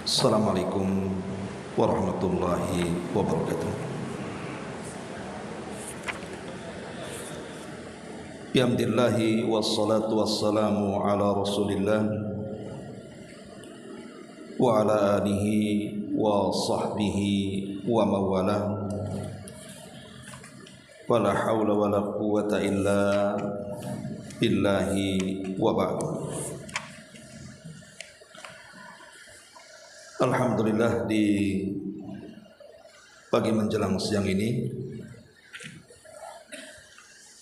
Assalamualaikum warahmatullahi wabarakatuh. Bihamdillahi wassalatu wassalamu ala rasulillah wa ala alihi wa sahbihi wa mawalah. Wala hawla wala quwwata illa billahi wa ba'd. Alhamdulillah, di pagi menjelang siang ini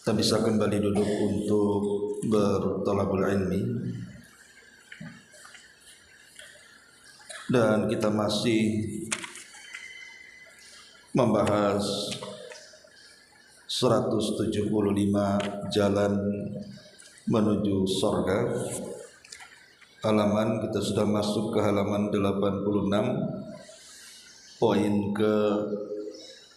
kita bisa kembali duduk untuk berthalabul ilmi, dan kita masih membahas 175 jalan menuju surga. Halaman kita sudah masuk ke halaman 86, poin ke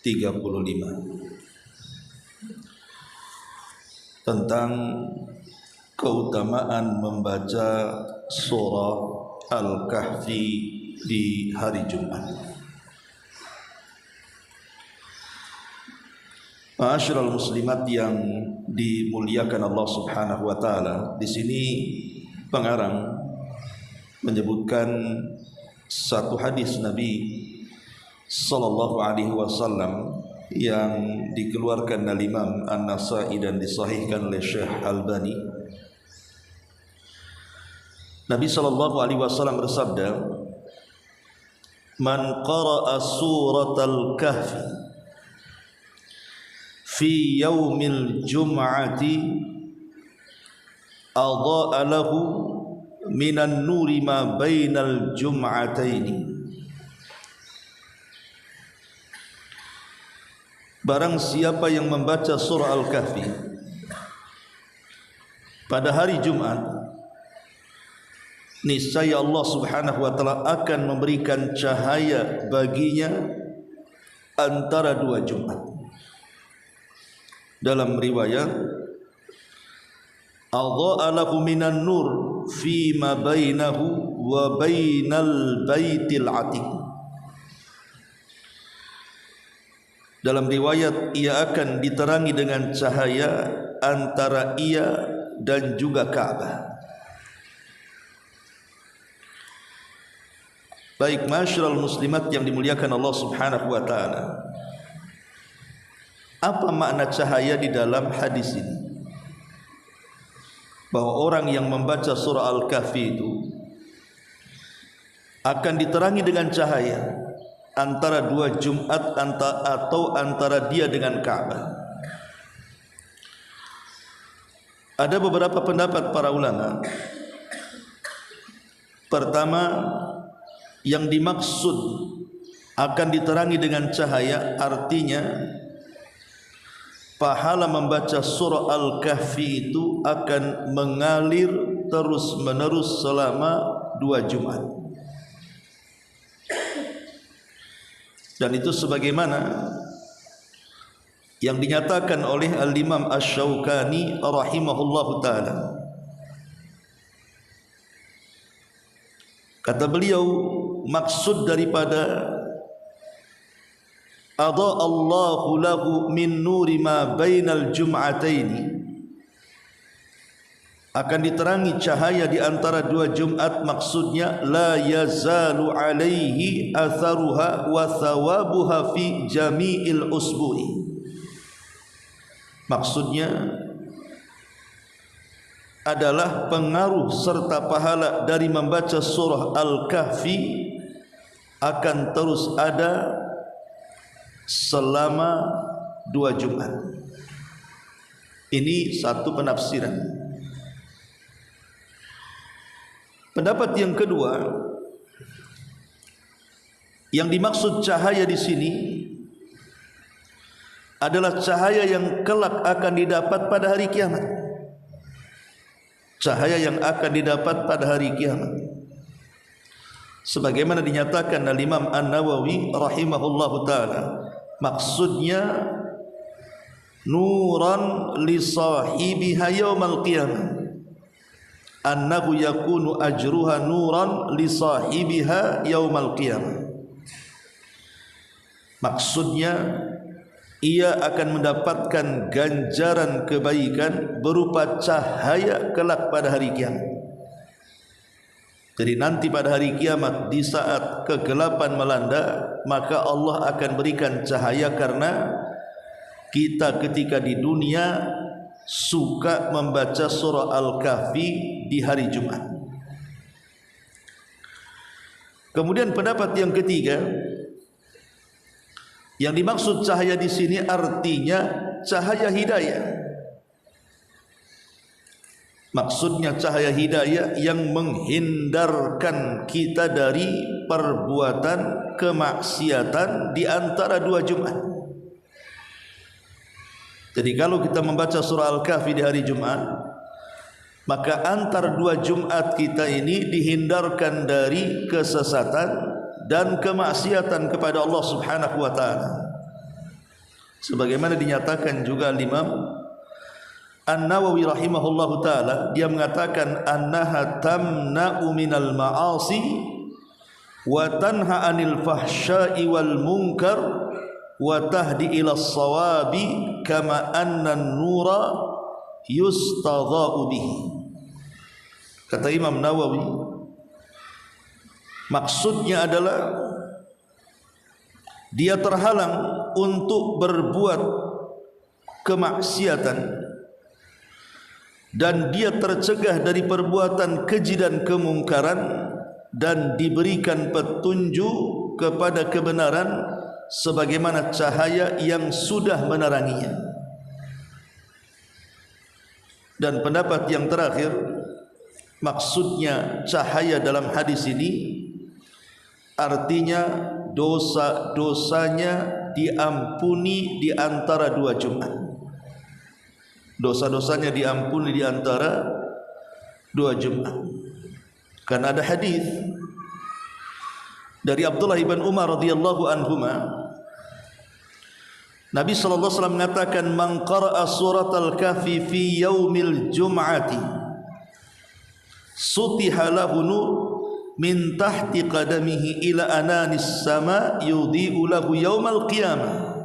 35, tentang keutamaan membaca surah Al-Kahfi di hari Jumat. Ma'asyiral muslimat yang dimuliakan Allah Subhanahu wa taala, di sini pengarang menyebutkan satu hadis Nabi sallallahu alaihi wasallam yang dikeluarkan oleh Imam An-Nasa'i dan disahihkan oleh Syekh Albani. Nabi sallallahu alaihi wasallam bersabda, "Man qara'a suratal kahfi fi yaumil jum'ati adha'a lahu minan nuri ma bainal jum'ataini." Barang siapa yang membaca surah Al-Kahfi pada hari Jumat, niscaya Allah Subhanahu wa taala akan memberikan cahaya baginya antara dua Jumat. Dalam riwayat, adha'a lahu minan nur fi ma bainahu wa bainal baitil atiq. Dalam riwayat, ia akan diterangi dengan cahaya antara ia dan juga Ka'bah. Baik masyarul muslimat yang dimuliakan Allah Subhanahu wa taala, apa makna cahaya di dalam hadis ini? Bahwa orang yang membaca surah Al-Kahfi itu akan diterangi dengan cahaya antara dua Jumat atau antara dia dengan Ka'bah. Ada beberapa pendapat para ulama. Pertama, yang dimaksud akan diterangi dengan cahaya artinya pahala membaca surah Al-Kahfi itu akan mengalir terus menerus selama dua Jumat. Dan itu sebagaimana yang dinyatakan oleh Al-Imam Asy-Syaukani rahimahullahu ta'ala. Kata beliau, maksud daripada adha Allahu lahu min nuri ma bainal jum'ataini, akan diterangi cahaya di antara dua Jumat, maksudnya la yazalu alaihi atharuha wa thawabuha fi jami'il usbu'i. Maksudnya adalah pengaruh serta pahala dari membaca surah Al-Kahfi akan terus ada selama dua Jumat. Ini satu penafsiran. Pendapat yang kedua, yang dimaksud cahaya di sini adalah cahaya yang kelak akan didapat pada hari kiamat. Cahaya yang akan didapat pada hari kiamat. Sebagaimana dinyatakan oleh Imam An-Nawawi rahimahullahu taala, maksudnya nuran li sahibiha yaumal qiyamah, annahu yakunu ajruha nuran li sahibiha yaumal qiyamah. Maksudnya ia akan mendapatkan ganjaran kebaikan berupa cahaya kelak pada hari kiamat. Jadi nanti pada hari kiamat, di saat kegelapan melanda, maka Allah akan berikan cahaya karena kita ketika di dunia suka membaca surah Al-Kahfi di hari Jumat. Kemudian pendapat yang ketiga, yang dimaksud cahaya di sini artinya cahaya hidayah. Maksudnya cahaya hidayah yang menghindarkan kita dari perbuatan kemaksiatan di antara dua Jumat. Jadi kalau kita membaca surah Al-Kahfi di hari Jumat, maka antar dua Jumat kita ini dihindarkan dari kesesatan dan kemaksiatan kepada Allah Subhanahu wa taala. Sebagaimana dinyatakan juga Imam An-Nawawi rahimahullahu taala, dia mengatakan annaha tamna'u minal ma'asi wa tanha 'anil fahsya'i wal munkar wa tahdi ila shawabi kama anna an-nura yustadha'u bihi. Kata Imam Nawawi, maksudnya adalah dia terhalang untuk berbuat kemaksiatan dan dia tercegah dari perbuatan keji dan kemungkaran dan diberikan petunjuk kepada kebenaran sebagaimana cahaya yang sudah meneranginya. Dan pendapat yang terakhir, maksudnya cahaya dalam hadis ini artinya dosa-dosanya diampuni di antara dua Jumat. Dosa-dosanya diampuni di antara dua Jumat. Karena ada hadis dari Abdullah ibn Umar radhiyallahu anhuma, Nabi sallallahu alaihi wasallam mengatakan, "Man qara'a suratal kahfi fi yaumil jum'ati sutiha lahu nur min tahti qadamihi ila ananis sama yudhi'u lahu yaumal qiyamah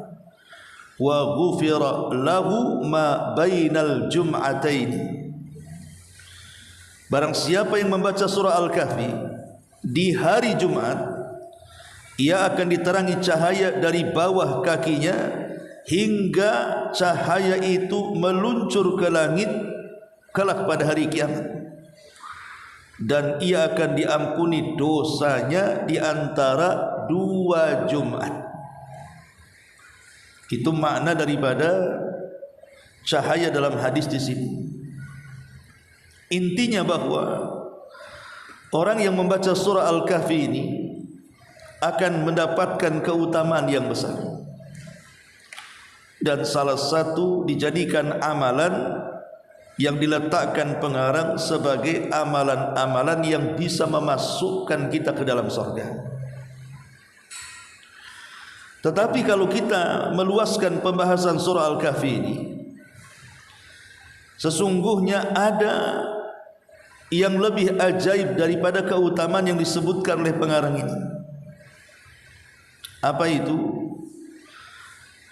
wa ghufira lahu ma bainal jum'ataini." Barang siapa yang membaca surah Al-Kahfi di hari Jumat, ia akan diterangi cahaya dari bawah kakinya hingga cahaya itu meluncur ke langit kelak pada hari kiamat, dan ia akan diampuni dosanya di antara dua Jumat. Itu makna daripada cahaya dalam hadis di sini. Intinya bahwa orang yang membaca surah Al-Kahfi ini akan mendapatkan keutamaan yang besar, dan salah satu dijadikan amalan yang diletakkan pengarang sebagai amalan-amalan yang bisa memasukkan kita ke dalam surga. Tetapi kalau kita meluaskan pembahasan surah Al-Kahfi ini, sesungguhnya ada yang lebih ajaib daripada keutamaan yang disebutkan oleh pengarang ini. Apa itu?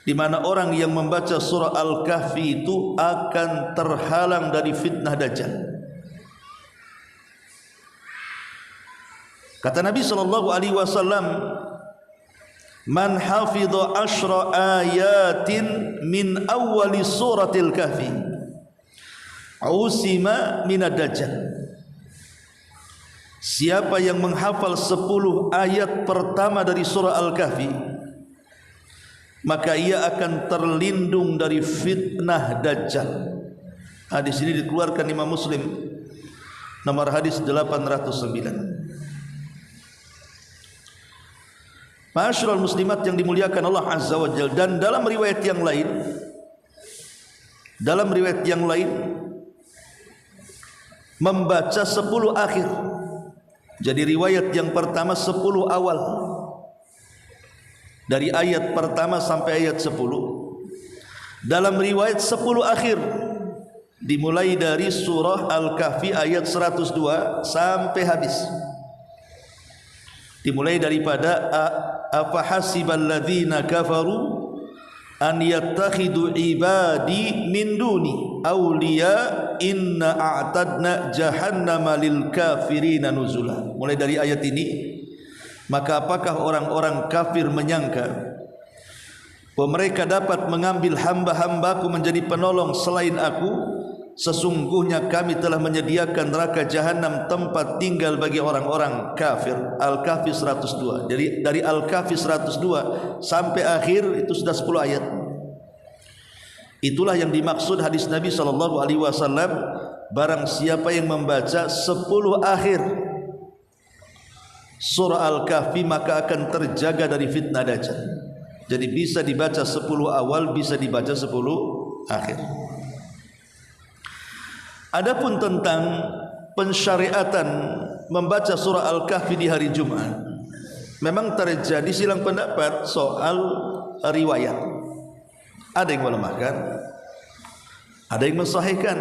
Di mana orang yang membaca surah Al-Kahfi itu akan terhalang dari fitnah Dajjal. Kata Nabi sallallahu alaihi wasallam, "Man hafidha 10 ayatin min awwali suratil kahfi usima minad dajjal." Siapa yang menghafal 10 ayat pertama dari surah Al-Kahfi, maka ia akan terlindung dari fitnah Dajjal. Hadis ini dikeluarkan Imam Muslim, nomor hadis 809. Ma'asyiral muslimat yang dimuliakan Allah Azza wa Jalla. Dan dalam riwayat yang lain, membaca 10 akhir. Jadi riwayat yang pertama 10 awal, dari ayat pertama sampai ayat 10. Dalam riwayat 10 akhir, dimulai dari surah Al-Kahfi ayat 102 sampai habis. Dimulai daripada afahasiballadzina kafaru an yattakhidu ibadi min duni awliya inna a'tadna jahannama lil kafirina nuzula. Mulai dari ayat ini, maka apakah orang-orang kafir menyangka bahwa mereka dapat mengambil hamba-hambaku menjadi penolong selain aku? Sesungguhnya kami telah menyediakan neraka jahanam tempat tinggal bagi orang-orang kafir. Al-Kahfi 102. Jadi dari Al-Kahfi 102 sampai akhir itu sudah 10 ayat. Itulah yang dimaksud hadis Nabi SAW, barang siapa yang membaca 10 akhir surah Al-Kahfi maka akan terjaga dari fitnah Dajjal. Jadi bisa dibaca 10 awal, bisa dibaca 10 akhir. Adapun tentang pensyariatan membaca surah Al-Kahfi di hari Jumat, memang terjadi silang pendapat soal riwayat. Ada yang melemahkan, ada yang mensahihkan.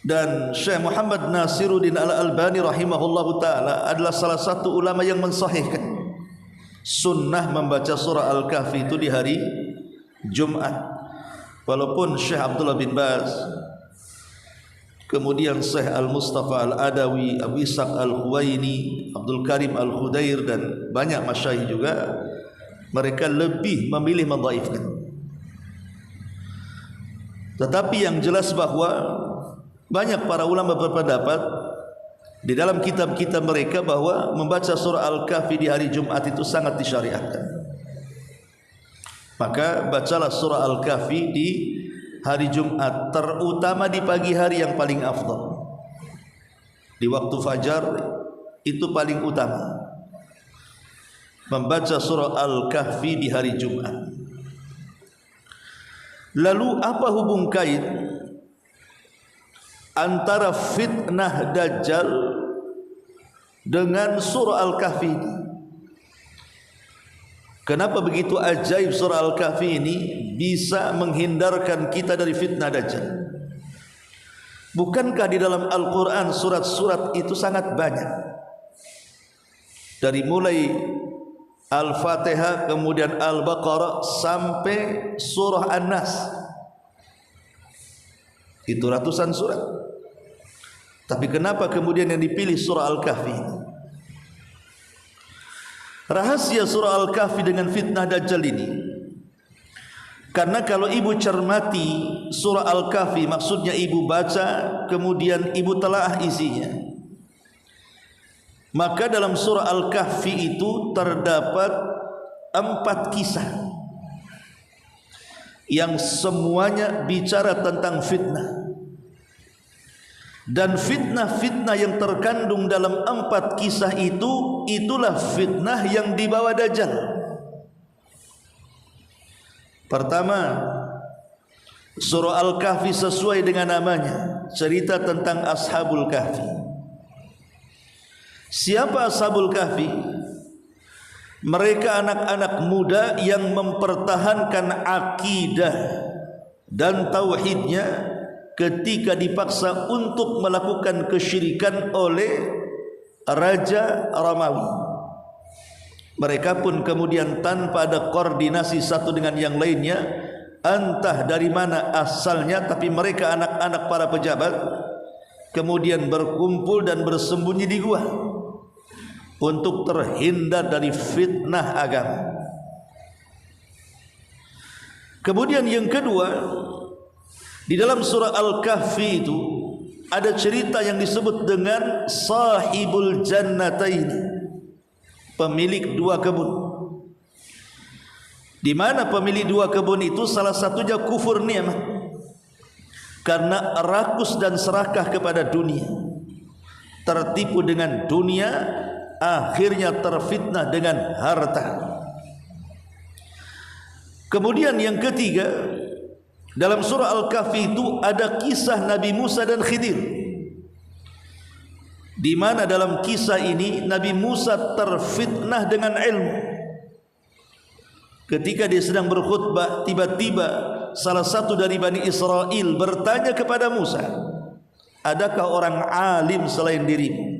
Dan Syekh Muhammad Nasiruddin Al-Albani rahimahullahu taala adalah salah satu ulama yang mensahihkan sunnah membaca surah Al-Kahfi itu di hari Jumat. Walaupun Syekh Abdullah bin Baz, kemudian Syekh Al-Mustafa Al-Adawi, Abu Ishaq Al-Huwaini, Abdul Karim Al-Khudair dan banyak masyayikh juga, mereka lebih memilih mendhaifkan. Tetapi yang jelas bahwa banyak para ulama berpendapat di dalam kitab-kitab mereka bahwa membaca surah Al-Kahfi di hari Jumat itu sangat disyariatkan. Maka bacalah surah Al-Kahfi di hari Jumat, terutama di pagi hari yang paling afdal. Di waktu fajar itu paling utama membaca surah Al-Kahfi di hari Jumat. Lalu apa hubung kait antara fitnah Dajjal dengan surah Al-Kahfi ini? Kenapa begitu ajaib surah Al-Kahfi ini bisa menghindarkan kita dari fitnah Dajjal? Bukankah di dalam Al-Quran surat-surat itu sangat banyak? Dari mulai Al-Fatihah, kemudian Al-Baqarah sampai surah An-Nas, itu ratusan surat. Tapi kenapa kemudian yang dipilih surah Al-Kahfi ini? Rahasia surah Al-Kahfi dengan fitnah Dajjal ini, karena kalau ibu cermati surah Al-Kahfi, maksudnya ibu baca kemudian ibu telaah isinya, maka dalam surah Al-Kahfi itu terdapat 4 kisah yang semuanya bicara tentang fitnah. Dan fitnah-fitnah yang terkandung dalam 4 kisah itu, itulah fitnah yang dibawa Dajjal. Pertama, surah Al-Kahfi sesuai dengan namanya, cerita tentang Ashabul Kahfi. Siapa Ashabul Kahfi? Mereka anak-anak muda yang mempertahankan akidah dan tauhidnya ketika dipaksa untuk melakukan kesyirikan oleh Raja Romawi. Mereka pun kemudian tanpa ada koordinasi satu dengan yang lainnya, entah dari mana asalnya, tapi mereka anak-anak para pejabat kemudian berkumpul dan bersembunyi di gua untuk terhindar dari fitnah agama. Kemudian yang kedua, di dalam surah Al-Kahfi itu ada cerita yang disebut dengan Sahibul Jannatain, pemilik 2 kebun. Di mana pemilik 2 kebun itu salah satunya kufur nikmat, karena rakus dan serakah kepada dunia, tertipu dengan dunia, akhirnya terfitnah dengan harta. Kemudian yang ketiga, dalam surah Al-Kahfi itu ada kisah Nabi Musa dan Khidir, di mana dalam kisah ini Nabi Musa terfitnah dengan ilmu. Ketika dia sedang berkhutbah, tiba-tiba salah satu dari Bani Israel bertanya kepada Musa, adakah orang alim selain dirimu?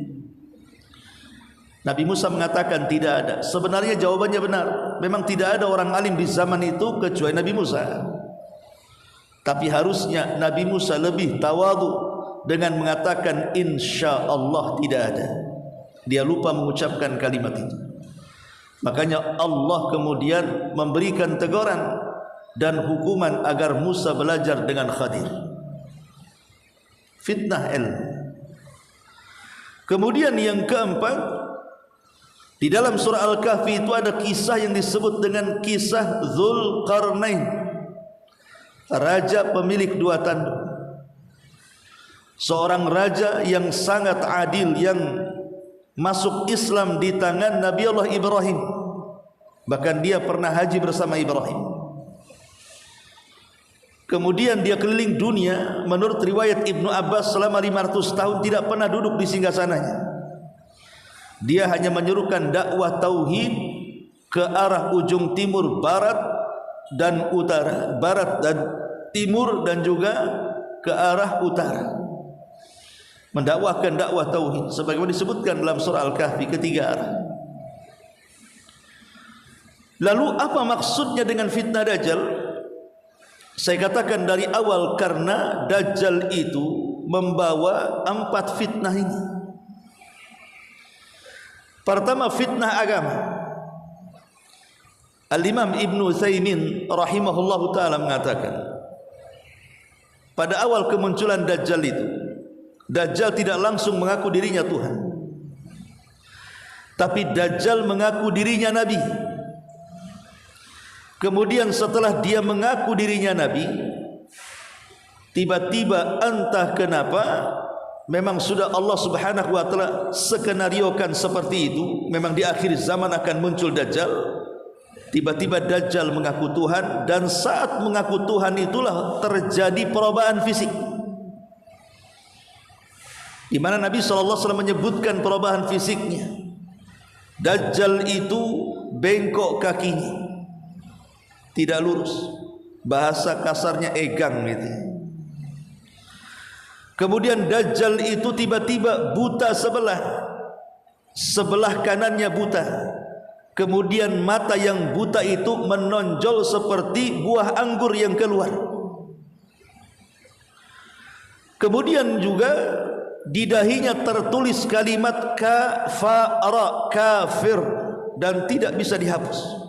Nabi Musa mengatakan tidak ada. Sebenarnya jawabannya benar. Memang tidak ada orang alim di zaman itu kecuali Nabi Musa. Tapi harusnya Nabi Musa lebih tawadhu dengan mengatakan insya Allah tidak ada. Dia lupa mengucapkan kalimat itu. Makanya Allah kemudian memberikan teguran dan hukuman agar Musa belajar dengan Khadir. Fitnah ilmu. Kemudian yang keempat, di dalam surah Al-Kahfi itu ada kisah yang disebut dengan kisah Dzulqarnain, raja pemilik dua tanduk. Seorang raja yang sangat adil, yang masuk Islam di tangan Nabi Allah Ibrahim. Bahkan dia pernah haji bersama Ibrahim. Kemudian dia keliling dunia. Menurut riwayat Ibnu Abbas selama 500 tahun tidak pernah duduk di singgasananya. Dia hanya menyerukan dakwah tauhid ke arah ujung timur, barat dan utara, barat dan timur, dan juga ke arah utara. Mendakwahkan dakwah tauhid sebagaimana disebutkan dalam surah Al-Kahfi, ketiga arah. Lalu apa maksudnya dengan fitnah Dajjal? Saya katakan dari awal, karena Dajjal itu membawa 4 fitnah ini. Pertama, fitnah agama. Al-Imam Ibn Utsaimin rahimahullahu ta'ala mengatakan, pada awal kemunculan Dajjal itu, Dajjal tidak langsung mengaku dirinya Tuhan, tapi Dajjal mengaku dirinya Nabi. Kemudian setelah dia mengaku dirinya Nabi, tiba-tiba entah kenapa, memang sudah Allah subhanahu wa ta'ala skenariokan seperti itu. Memang di akhir zaman akan muncul Dajjal. Tiba-tiba Dajjal mengaku Tuhan, dan saat mengaku Tuhan itulah terjadi perubahan fisik, di mana Nabi SAW menyebutkan perubahan fisiknya. Dajjal itu bengkok kakinya, tidak lurus, bahasa kasarnya egang gitu. Kemudian Dajjal itu tiba-tiba buta sebelah kanannya buta. Kemudian mata yang buta itu menonjol seperti buah anggur yang keluar. Kemudian juga di dahinya tertulis kalimat kafara, kafir, dan tidak bisa dihapus.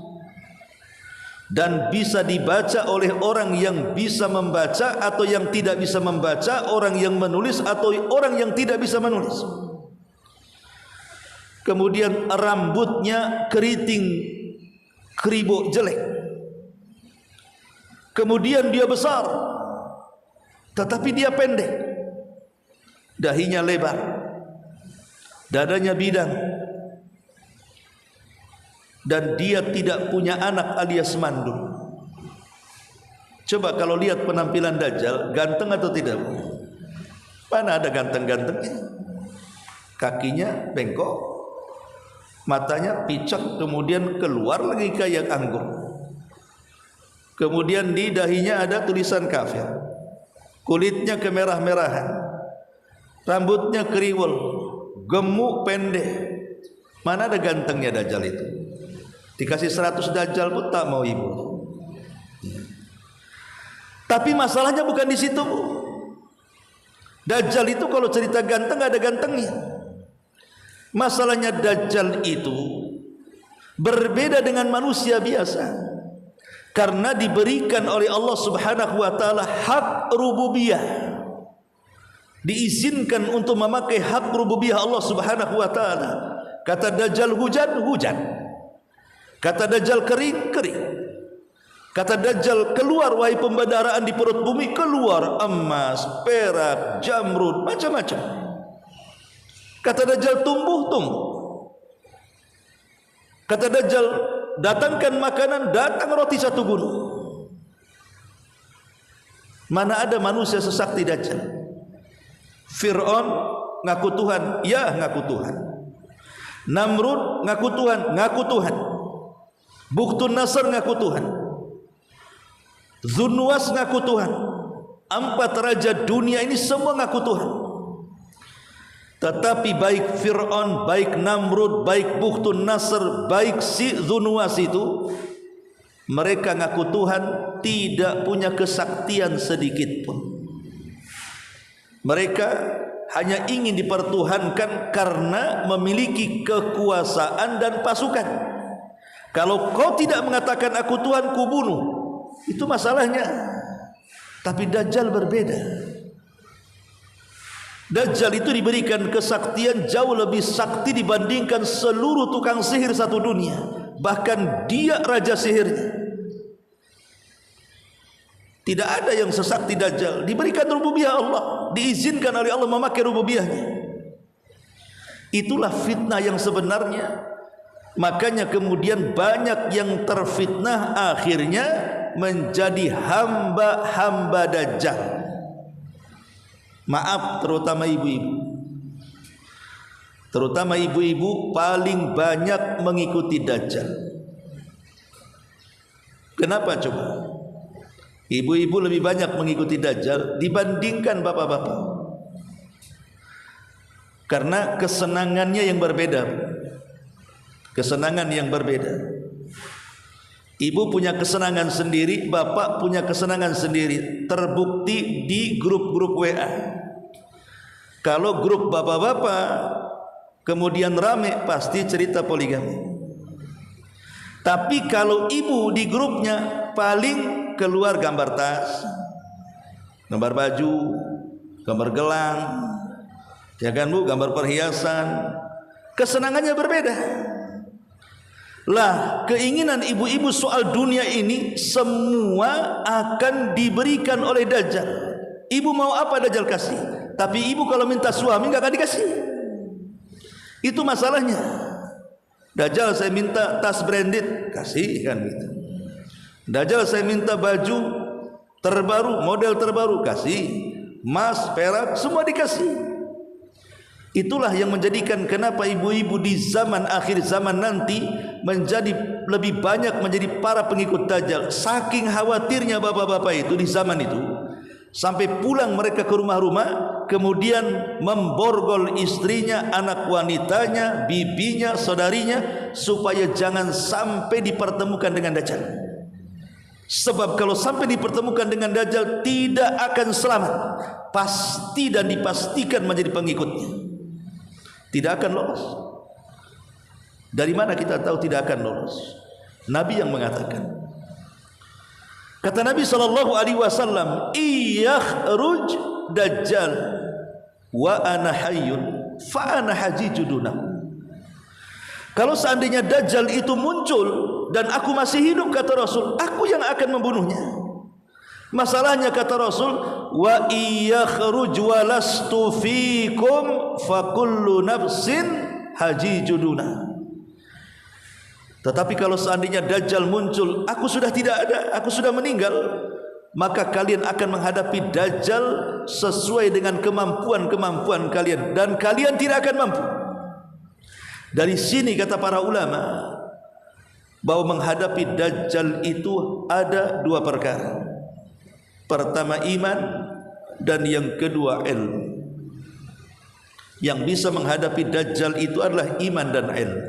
Dan bisa dibaca oleh orang yang bisa membaca atau yang tidak bisa membaca, orang yang menulis atau orang yang tidak bisa menulis. Kemudian rambutnya keriting, kribo, jelek. Kemudian dia besar, tetapi dia pendek. Dahinya lebar, dadanya bidang, dan dia tidak punya anak alias mandul. Coba kalau lihat penampilan Dajjal, ganteng atau tidak? Mana ada ganteng-gantengnya? Kakinya bengkok, matanya picak, kemudian keluar lagi kayak anggur. Kemudian di dahinya ada tulisan kafir. Kulitnya kemerah-merahan, rambutnya kriwel, gemuk, pendek. Mana ada gantengnya Dajjal itu? Dikasih 100 Dajjal pun tak mau ibu. Tapi masalahnya bukan di situ. Dajjal itu kalau cerita ganteng ada gantengnya. Masalahnya Dajjal itu berbeda dengan manusia biasa, karena diberikan oleh Allah subhanahu wa ta'ala hak rububiyah. Diizinkan untuk memakai hak rububiyah Allah subhanahu wa ta'ala. Kata Dajjal hujan, hujan. Kata Dajjal kering, kering. Kata Dajjal keluar wahai pembedaraan di perut bumi, keluar emas, perak, jamrud, macam-macam. Kata Dajjal tumbuh, tumbuh. Kata Dajjal datangkan makanan, datang roti 1 gunung. Mana ada manusia sesakti Dajjal? Fir'aun ngaku Tuhan, ya ngaku Tuhan. Namrud ngaku Tuhan, ngaku Tuhan. Bukhtun Nasr ngaku Tuhan. Zunwas ngaku Tuhan. 4 raja dunia ini semua ngaku Tuhan. Tetapi baik Fir'aun, baik Namrud, baik Bukhtun Nasr, baik si Zunwas itu, mereka ngaku Tuhan, tidak punya kesaktian sedikit pun. Mereka hanya ingin dipertuhankan karena memiliki kekuasaan dan pasukan. Kalau kau tidak mengatakan aku Tuhan, ku bunuh. Itu masalahnya. Tapi Dajjal berbeda. Dajjal itu diberikan kesaktian jauh lebih sakti dibandingkan seluruh tukang sihir satu dunia. Bahkan dia raja sihirnya. Tidak ada yang sesakti Dajjal. Diberikan rububiyah Allah, diizinkan oleh Allah memakai rububiyahnya. Itulah fitnah yang sebenarnya. Makanya kemudian banyak yang terfitnah akhirnya menjadi hamba-hamba Dajjal. Maaf, terutama ibu-ibu. Terutama ibu-ibu paling banyak mengikuti Dajjal. Kenapa coba? Ibu-ibu lebih banyak mengikuti Dajjal dibandingkan bapak-bapak. Karena kesenangannya yang berbeda. Kesenangan yang berbeda. Ibu punya kesenangan sendiri, bapak punya kesenangan sendiri. Terbukti di grup-grup WA. Kalau grup bapak-bapak kemudian rame, pasti cerita poligami. Tapi kalau ibu di grupnya paling keluar gambar tas, gambar baju, gambar gelang, ya kan Bu, gambar perhiasan. Kesenangannya berbeda. Lah, keinginan ibu-ibu soal dunia ini semua akan diberikan oleh Dajjal. Ibu mau apa Dajjal kasih. Tapi ibu kalau minta suami nggak akan dikasih. Itu masalahnya. Dajjal saya minta tas branded, kasih kan gitu. Dajjal saya minta baju terbaru, model terbaru, kasih. Emas, perak, semua dikasih. Itulah yang menjadikan kenapa ibu-ibu di zaman akhir zaman nanti menjadi lebih banyak menjadi para pengikut Dajjal. Saking khawatirnya bapak-bapak itu di zaman itu, sampai pulang mereka ke rumah-rumah, kemudian memborgol istrinya, anak wanitanya, bibinya, saudarinya, supaya jangan sampai dipertemukan dengan Dajjal. Sebab kalau sampai dipertemukan dengan Dajjal tidak akan selamat, pasti dan dipastikan menjadi pengikutnya. Tidak akan lolos. Dari mana kita tahu tidak akan lolos? Nabi yang mengatakan. Kata Nabi SAW, "Iyakhruj Dajjal wa ana hayyun fa ana hajijuduna." Kalau seandainya Dajjal itu muncul dan aku masih hidup, kata Rasul, aku yang akan membunuhnya. Masalahnya kata Rasul, wa iyakhruj walastu fikum fa kullu nafsin hajijuduna. Tetapi kalau seandainya Dajjal muncul, aku sudah tidak ada, aku sudah meninggal, maka kalian akan menghadapi Dajjal sesuai dengan kemampuan-kemampuan kalian, dan kalian tidak akan mampu. Dari sini kata para ulama bahwa menghadapi Dajjal itu ada 2 perkara. Pertama iman, dan yang kedua ilmu. Yang bisa menghadapi Dajjal itu adalah iman dan ilmu.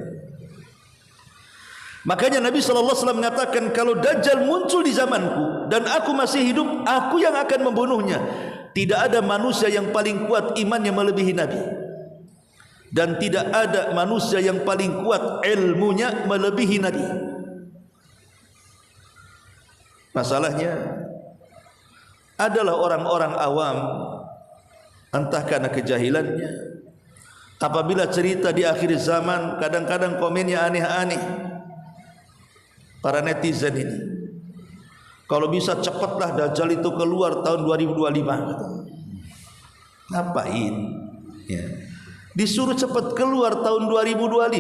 Makanya Nabi SAW mengatakan, kalau Dajjal muncul di zamanku dan aku masih hidup, aku yang akan membunuhnya. Tidak ada manusia yang paling kuat imannya melebihi Nabi, dan tidak ada manusia yang paling kuat ilmunya melebihi Nabi. Masalahnya adalah orang-orang awam, entah karena kejahilannya, apabila cerita di akhir zaman kadang-kadang komennya aneh-aneh. Para netizen ini, kalau bisa cepatlah Dajjal itu keluar tahun 2025. Ngapain? Ya. Disuruh cepat keluar tahun 2025.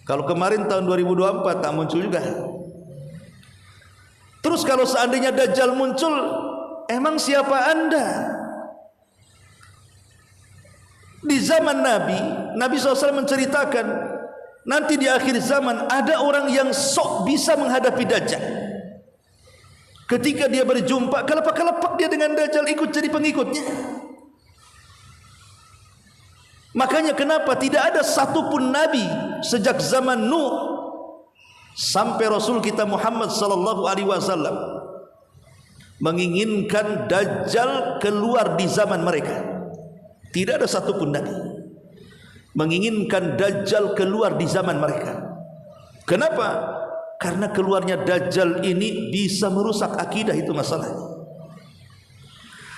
Kalau kemarin tahun 2024 tak muncul juga. Terus kalau seandainya Dajjal muncul, emang siapa Anda? Di zaman Nabi SAW menceritakan, nanti di akhir zaman ada orang yang sok bisa menghadapi Dajjal. Ketika dia berjumpa, kelepak-kelepak dia dengan Dajjal, ikut jadi pengikutnya. Makanya kenapa tidak ada satupun nabi sejak zaman Nuh sampai Rasul kita Muhammad sallallahu alaihi wasallam menginginkan Dajjal keluar di zaman mereka. Tidak ada satupun nabi menginginkan Dajjal keluar di zaman mereka. Kenapa? Karena keluarnya Dajjal ini bisa merusak akidah, itu masalahnya.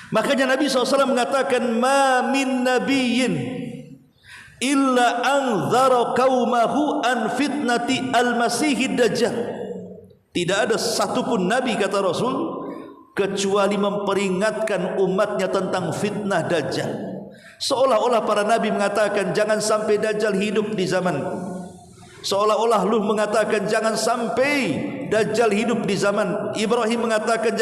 Makanya Nabi SAW mengatakan, ma min nabiyyin illa anzara qaumahu an fitnati al-masihid dajjal. Tidak ada satupun nabi, kata Rasul, kecuali memperingatkan umatnya tentang fitnah Dajjal. Seolah-olah para nabi mengatakan, jangan sampai Dajjal hidup di zamanku. Seolah-olah Nuh mengatakan, jangan sampai Dajjal hidup di zaman. Ibrahim mengatakan,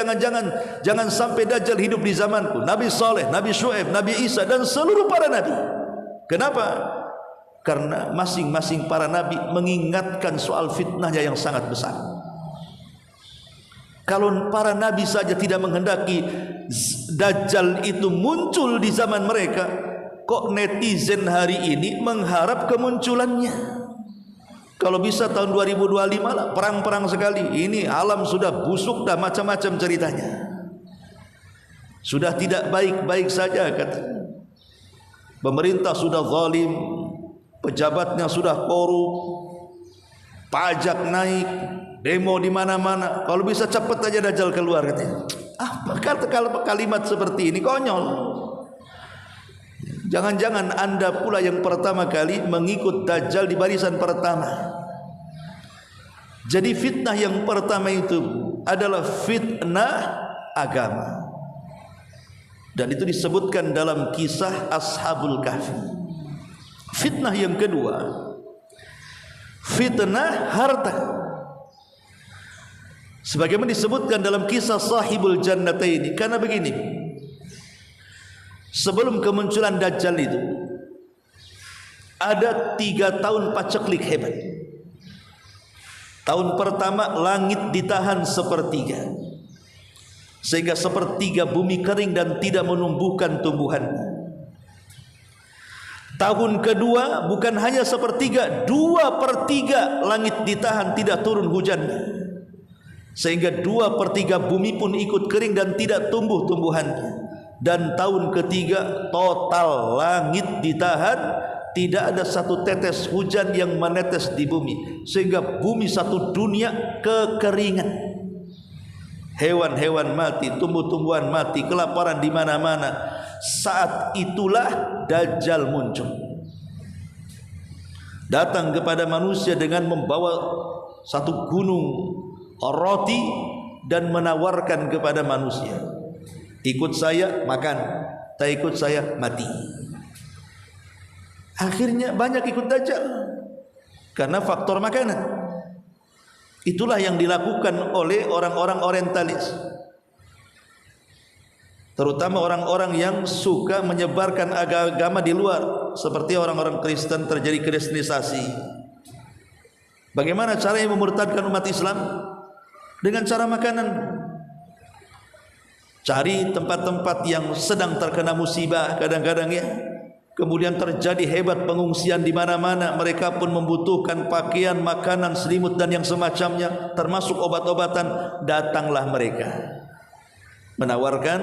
jangan sampai Dajjal hidup di zamanku. Nabi Saleh, Nabi Syuaib, Nabi Isa dan seluruh para nabi. Kenapa? Karena masing-masing para nabi mengingatkan soal fitnahnya yang sangat besar. Kalau para nabi saja tidak menghendaki Dajjal itu muncul di zaman mereka, kok netizen hari ini mengharap kemunculannya? Kalau bisa tahun 2025 lah, perang-perang sekali. Ini alam sudah busuk, dah macam-macam ceritanya. Sudah tidak baik-baik saja, kata. Pemerintah sudah zalim, pejabatnya sudah korup, pajak naik, demo di mana-mana. Kalau bisa cepat aja Dajjal keluar, katanya. Apa kalimat seperti ini? Konyol. Jangan-jangan anda pula yang pertama kali mengikut Dajjal di barisan pertama. Jadi fitnah yang pertama itu adalah fitnah agama. Dan itu disebutkan dalam kisah Ashabul Kahfi. Fitnah yang kedua, fitnah harta. Sebagaimana disebutkan dalam kisah Sahibul Jannataini. Karena begini, sebelum kemunculan Dajjal itu ada 3 tahun paceklik hebat. Tahun pertama langit ditahan sepertiga, sehingga sepertiga bumi kering dan tidak menumbuhkan tumbuhan. Tahun kedua bukan hanya sepertiga, 2/3 langit ditahan, tidak turun hujan, sehingga 2/3 bumi pun ikut kering dan tidak tumbuh tumbuhannya. Dan tahun ketiga total langit ditahan, tidak ada satu tetes hujan yang menetes di bumi, sehingga bumi satu dunia kekeringan. Hewan-hewan mati, tumbuh-tumbuhan mati, kelaparan di mana-mana. Saat itulah Dajjal muncul. Datang kepada manusia dengan membawa satu gunung roti dan menawarkan kepada manusia, ikut saya makan, tak ikut saya mati. Akhirnya banyak ikut Dajjal karena faktor makanan. Itulah yang dilakukan oleh orang-orang orientalis, terutama orang-orang yang suka menyebarkan agama di luar, seperti orang-orang Kristen, terjadi kristenisasi. Bagaimana caranya memurtadkan umat Islam? Dengan cara makanan. Cari tempat-tempat yang sedang terkena musibah kadang-kadang, ya. Kemudian terjadi hebat pengungsian di mana-mana. Mereka pun membutuhkan pakaian, makanan, selimut dan yang semacamnya, termasuk obat-obatan. Datanglah mereka menawarkan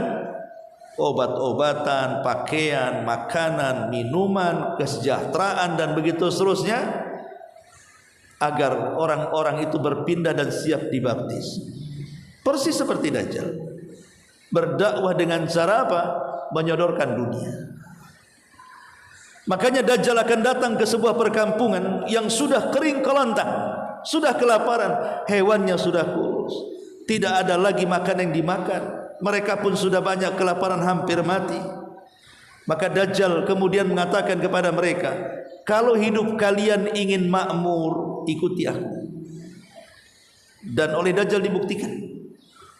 obat-obatan, pakaian, makanan, minuman, kesejahteraan dan begitu seterusnya, agar orang-orang itu berpindah dan siap dibaptis. Persis seperti Dajjal. Berdakwah dengan cara apa? Menyodorkan dunia. Makanya Dajjal akan datang ke sebuah perkampungan yang sudah kering kelontang, sudah kelaparan, hewannya sudah kurus, tidak ada lagi makan yang dimakan, mereka pun sudah banyak kelaparan, hampir mati. Maka Dajjal kemudian mengatakan kepada mereka, kalau hidup kalian ingin makmur, ikuti aku. Dan oleh Dajjal dibuktikan,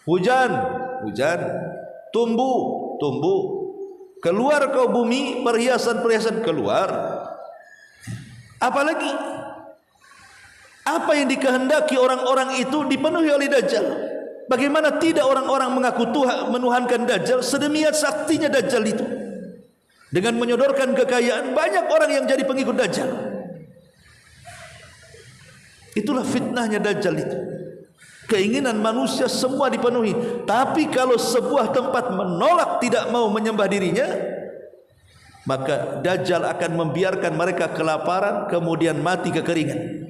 hujan, tumbuh, keluar kau bumi, perhiasan-perhiasan keluar. Apalagi apa yang dikehendaki orang-orang itu dipenuhi oleh Dajjal. Bagaimana tidak orang-orang mengaku Tuhan, menuhankan Dajjal, sedemikian saktinya Dajjal itu. Dengan menyodorkan kekayaan, banyak orang yang jadi pengikut Dajjal. Itulah fitnahnya Dajjal itu. Keinginan manusia semua dipenuhi, tapi kalau sebuah tempat menolak, tidak mau menyembah dirinya, maka Dajjal akan membiarkan mereka kelaparan, kemudian mati kekeringan.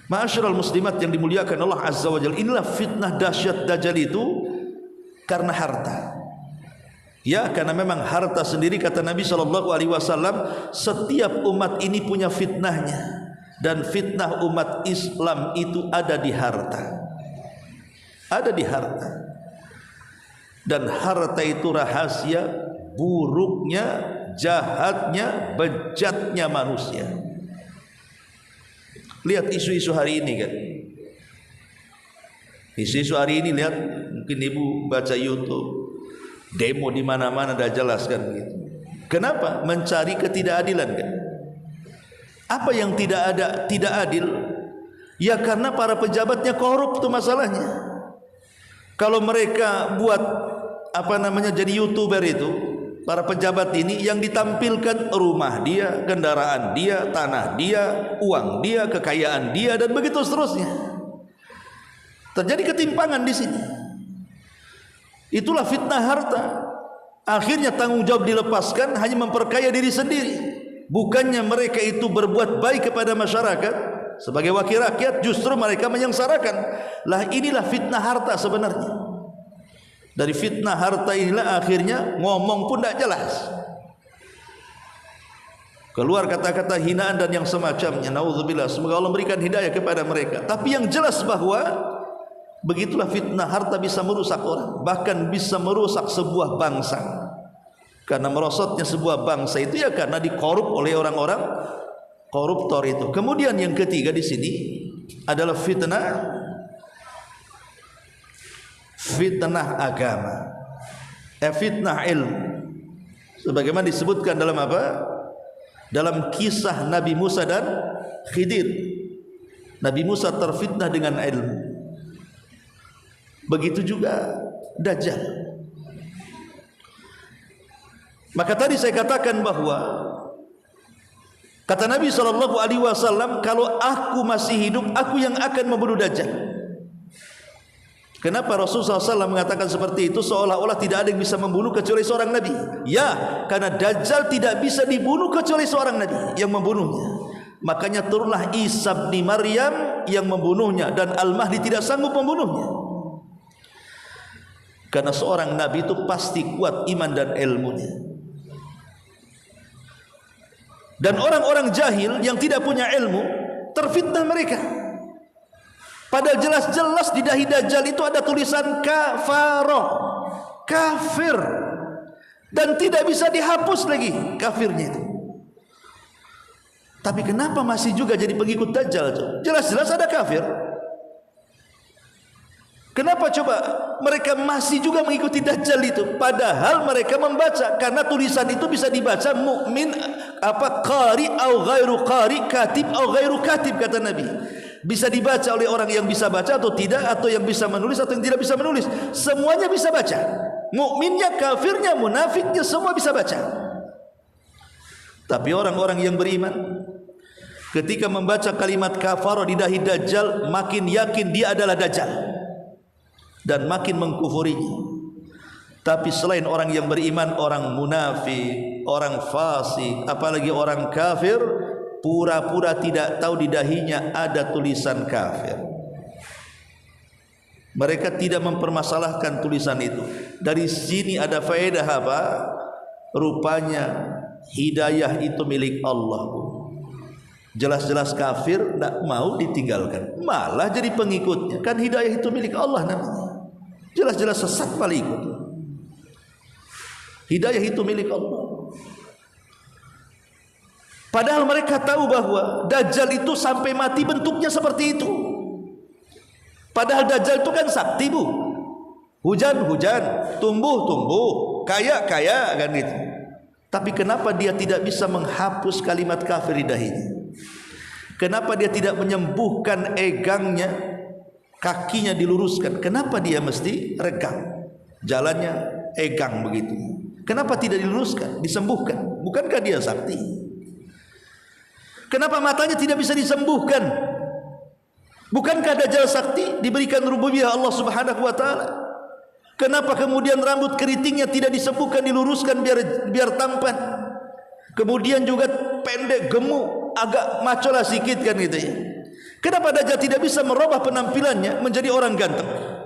Ma'asyiral muslimat yang dimuliakan Allah Azza wa Jalla, inilah fitnah dahsyat Dajjal itu karena harta. Ya, karena memang harta sendiri, kata Nabi SAW, setiap umat ini punya fitnahnya, dan fitnah umat Islam itu ada di harta. Ada di harta. Dan harta itu rahasia buruknya, jahatnya, bejatnya manusia. Lihat isu-isu hari ini kan. Isu-isu hari ini, lihat, mungkin ibu baca YouTube, demo di mana-mana dah jelaskan begitu. Kenapa? Mencari ketidakadilan kan. Apa yang tidak adil? Ya karena para pejabatnya korup, itu masalahnya. Kalau mereka buat jadi YouTuber itu, para pejabat ini yang ditampilkan rumah dia, kendaraan dia, tanah dia, uang dia, kekayaan dia, dan begitu seterusnya. Terjadi ketimpangan di sini. Itulah fitnah harta. Akhirnya tanggung jawab dilepaskan, hanya memperkaya diri sendiri. Bukannya mereka itu berbuat baik kepada masyarakat sebagai wakil rakyat, justru mereka menyengsarakan. Lah inilah fitnah harta sebenarnya. Dari fitnah harta inilah akhirnya ngomong pun tidak jelas, keluar kata-kata hinaan dan yang semacamnya. Nauzubillah, semoga Allah memberikan hidayah kepada mereka. Tapi yang jelas bahwa begitulah fitnah harta bisa merusak orang, bahkan bisa merusak sebuah bangsa. Karena merosotnya sebuah bangsa itu ya karena dikorup oleh orang-orang koruptor itu. Kemudian yang ketiga di sini adalah fitnah agama, fitnah ilmu, sebagaimana disebutkan dalam dalam kisah Nabi Musa dan Khidir. Nabi Musa terfitnah dengan ilmu, begitu juga Dajjal. Maka tadi saya katakan bahwa kata Nabi SAW, kalau aku masih hidup, aku yang akan membunuh Dajjal. Kenapa Rasulullah SAW mengatakan seperti itu? Seolah-olah tidak ada yang bisa membunuh kecuali seorang Nabi. Ya, karena Dajjal tidak bisa dibunuh kecuali seorang Nabi yang membunuhnya. Makanya turunlah Isa bin Maryam yang membunuhnya, dan Al-Mahdi tidak sanggup membunuhnya. Karena seorang Nabi itu pasti kuat iman dan ilmunya. Dan orang-orang jahil yang tidak punya ilmu, terfitnah mereka. Padahal jelas-jelas di dahi Dajjal itu ada tulisan kafaro, kafir, dan tidak bisa dihapus lagi kafirnya itu. Tapi kenapa masih juga jadi pengikut Dajjal? Jelas-jelas ada kafir. Kenapa coba mereka masih juga mengikuti Dajjal itu? Padahal mereka membaca, karena tulisan itu bisa dibaca mukmin, qari au ghairu qari, katib au ghairu katib, kata Nabi. Bisa dibaca oleh orang yang bisa baca atau tidak, atau yang bisa menulis atau yang tidak bisa menulis. Semuanya bisa baca. Mukminnya, kafirnya, munafiknya, semua bisa baca. Tapi orang-orang yang beriman, ketika membaca kalimat kafaro di dahi Dajjal, makin yakin dia adalah Dajjal dan makin mengkufurinya. Tapi selain orang yang beriman, orang munafik, orang fasik, apalagi orang kafir, pura-pura tidak tahu di dahinya ada tulisan kafir. Mereka tidak mempermasalahkan tulisan itu. Dari sini ada faedah apa? Rupanya hidayah itu milik Allah. Jelas-jelas kafir, tidak mau ditinggalkan, malah jadi pengikutnya. Kan hidayah itu milik Allah namanya. Jelas-jelas sesat malah ikut. Hidayah itu milik Allah. Padahal mereka tahu bahwa Dajjal itu sampai mati bentuknya seperti itu. Padahal Dajjal itu kan sakti, Bu. Hujan-hujan, tumbuh-tumbuh, kaya-kaya, kan gitu. Tapi kenapa dia tidak bisa menghapus kalimat kafir di dahinya? Kenapa dia tidak menyembuhkan egangnya kakinya diluruskan. Kenapa dia mesti regang? Jalannya egang begitu. Kenapa tidak diluruskan, disembuhkan? Bukankah dia sakti? Kenapa matanya tidak bisa disembuhkan? Bukankah Dajjal sakti, diberikan rububiyah Allah Subhanahu wa taala? Kenapa kemudian rambut keritingnya tidak disembuhkan, diluruskan biar tampan? Kemudian juga pendek, gemuk, agak maco lah sikit kan gitu ya. Kenapa Dajjal tidak bisa merubah penampilannya menjadi orang ganteng?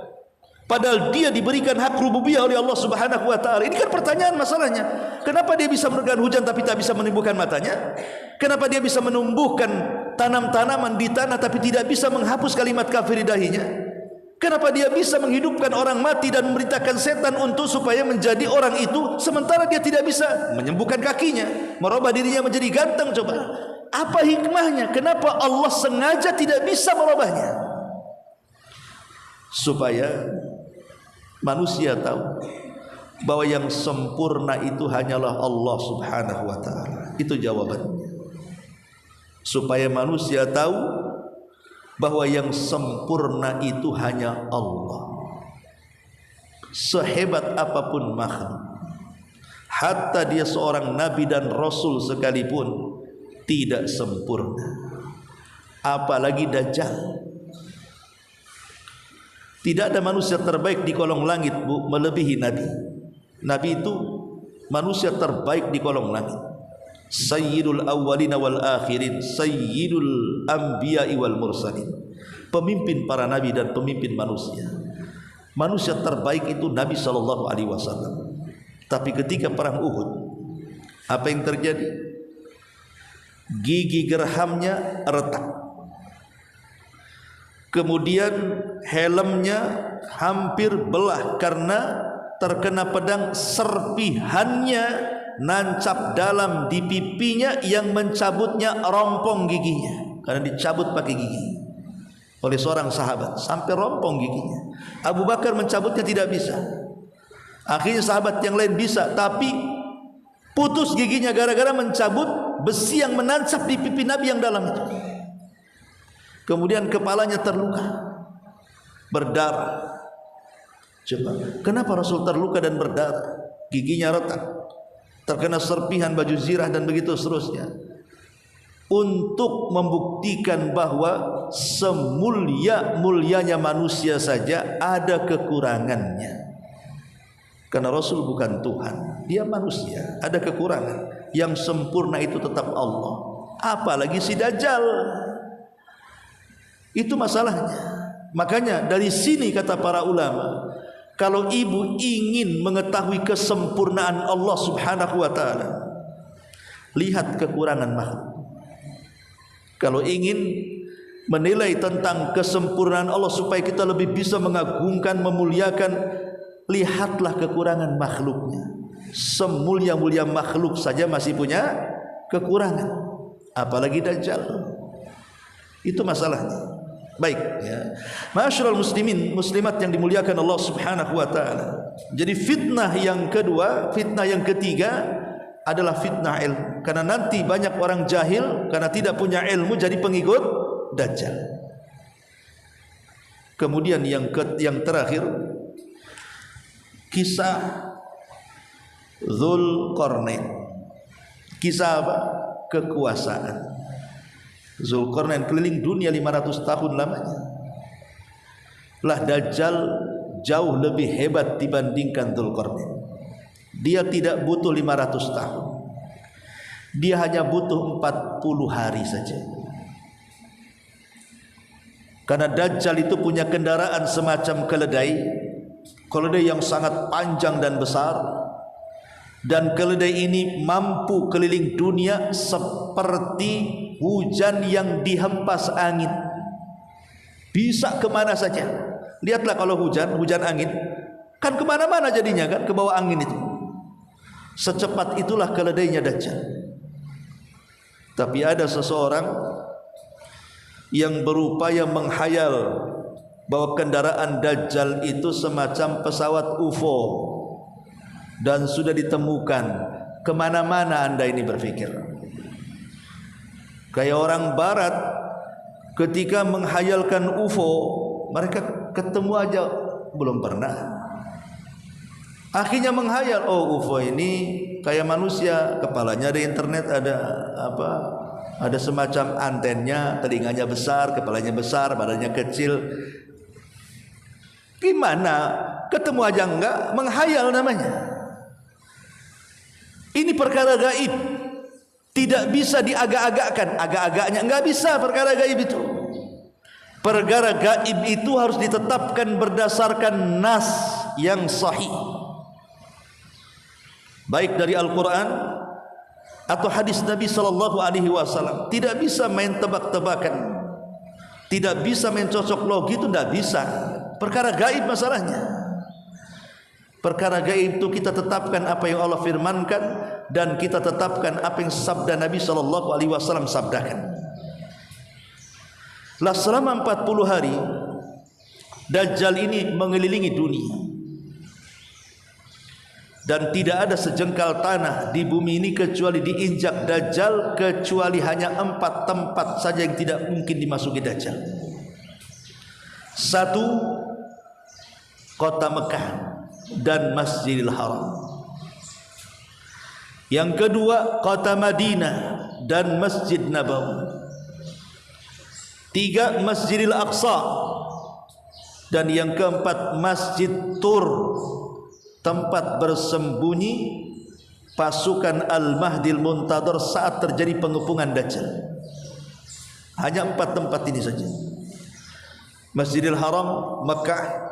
Padahal dia diberikan hak rububiyah oleh Allah Subhanahu wa taala. Ini kan pertanyaan masalahnya. Kenapa dia bisa menurunkan hujan tapi tak bisa menumbuhkan matanya? Kenapa dia bisa menumbuhkan tanam-tanaman di tanah tapi tidak bisa menghapus kalimat kafir di dahinya? Kenapa dia bisa menghidupkan orang mati dan memerintahkan setan untuk supaya menjadi orang itu, sementara dia tidak bisa menyembuhkan kakinya, merubah dirinya menjadi ganteng? Coba, apa hikmahnya? Kenapa Allah sengaja tidak bisa merubahnya? Supaya manusia tahu bahwa yang sempurna itu hanyalah Allah Subhanahu wa taala. Itu jawabannya. Supaya manusia tahu bahwa yang sempurna itu hanya Allah. Sehebat apapun makhluk, hatta dia seorang nabi dan rasul sekalipun, tidak sempurna. Apalagi Dajjal. Tidak ada manusia terbaik di kolong langit, Bu, melebihi Nabi. Nabi itu manusia terbaik di kolong langit. Sayyidul awwalina wal akhirin, sayyidul anbiya'i wal mursalin. Pemimpin para nabi dan pemimpin manusia. Manusia terbaik itu Nabi sallallahu alaihi wasallam. Tapi ketika perang Uhud, apa yang terjadi? Gigi gerhamnya retak. Kemudian helmnya hampir belah karena terkena pedang. Serpihannya nancap dalam di pipinya yang mencabutnya rompong giginya, karena dicabut pakai gigi oleh seorang sahabat sampai rompong giginya. Abu Bakar mencabutnya tidak bisa. Akhirnya sahabat yang lain bisa, tapi putus giginya gara-gara mencabut besi yang menancap di pipi Nabi yang dalam itu. Kemudian kepalanya terluka, berdarah. Coba, kenapa Rasul terluka dan berdarah? Giginya retak, terkena serpihan baju zirah dan begitu seterusnya. Untuk membuktikan bahwa semulia-mulianya manusia saja ada kekurangannya. Karena Rasul bukan Tuhan, dia manusia, ada kekurangan. Yang sempurna itu tetap Allah. Apalagi si Dajjal. Itu masalahnya. Makanya dari sini kata para ulama, kalau ibu ingin mengetahui kesempurnaan Allah Subhanahu wa taala, lihat kekurangan makhluk. Kalau ingin menilai tentang kesempurnaan Allah supaya kita lebih bisa mengagungkan, memuliakan, lihatlah kekurangan makhluknya. Semulia-mulia makhluk saja masih punya kekurangan, apalagi Dajjal. Itu masalahnya. Baik ya, ma'asyiral muslimin muslimat yang dimuliakan Allah Subhanahu wa taala. Jadi fitnah yang kedua, fitnah yang ketiga adalah fitnah ilmu. Karena nanti banyak orang jahil karena tidak punya ilmu jadi pengikut Dajjal. Kemudian yang terakhir, kisah Dzulqarnain. Kisah apa? Kekuasaan. Dzulqarnain keliling dunia 500 tahun lamanya. Lah Dajjal jauh lebih hebat dibandingkan Dzulqarnain. Dia tidak butuh 500 tahun. Dia hanya butuh 40 hari saja. Karena Dajjal itu punya kendaraan semacam keledai. Keledai yang sangat panjang dan besar. Dan keledai ini mampu keliling dunia seperti hujan yang dihempas angin. Bisa kemana saja. Lihatlah kalau hujan angin, kan kemana-mana jadinya kan, ke bawah angin itu. Secepat itulah keledainya Dajjal. Tapi ada seseorang yang berupaya menghayal bahwa kendaraan Dajjal itu semacam pesawat UFO dan sudah ditemukan. Kemana-mana anda ini berpikir. Kayak orang barat ketika menghayalkan UFO, mereka ketemu aja belum pernah. Akhirnya menghayal, oh UFO ini kayak manusia, kepalanya ada internet, ada apa? Ada semacam antennya, telinganya besar, kepalanya besar, badannya kecil. Gimana? Ketemu aja enggak, menghayal namanya. Ini perkara gaib, tidak bisa diagak-agakkan. Agak-agaknya enggak bisa perkara gaib itu. Perkara gaib itu harus ditetapkan berdasarkan nas yang sahih, baik dari Al-Quran atau hadis Nabi sallallahu alaihi wasallam. Tidak bisa main tebak-tebakan, tidak bisa main cocok logi, itu tidak bisa. Perkara gaib masalahnya. Perkara gaib itu kita tetapkan apa yang Allah firmankan dan kita tetapkan apa yang sabda Nabi sallallahu alaihi wasallam sabdakan. Lah selama 40 hari Dajjal ini mengelilingi dunia, dan tidak ada sejengkal tanah di bumi ini kecuali diinjak Dajjal, kecuali hanya 4 tempat saja yang tidak mungkin dimasuki Dajjal. 1, kota Mekah dan Masjidil Haram. Yang kedua, kota Madinah dan Masjid Nabawi. 3, Masjidil Aqsa. Dan yang keempat, Masjid Tur, tempat bersembunyi pasukan Al-Mahdil Muntadhar saat terjadi pengepungan Dajjal. Hanya 4 tempat ini saja. Masjidil Haram Mekah,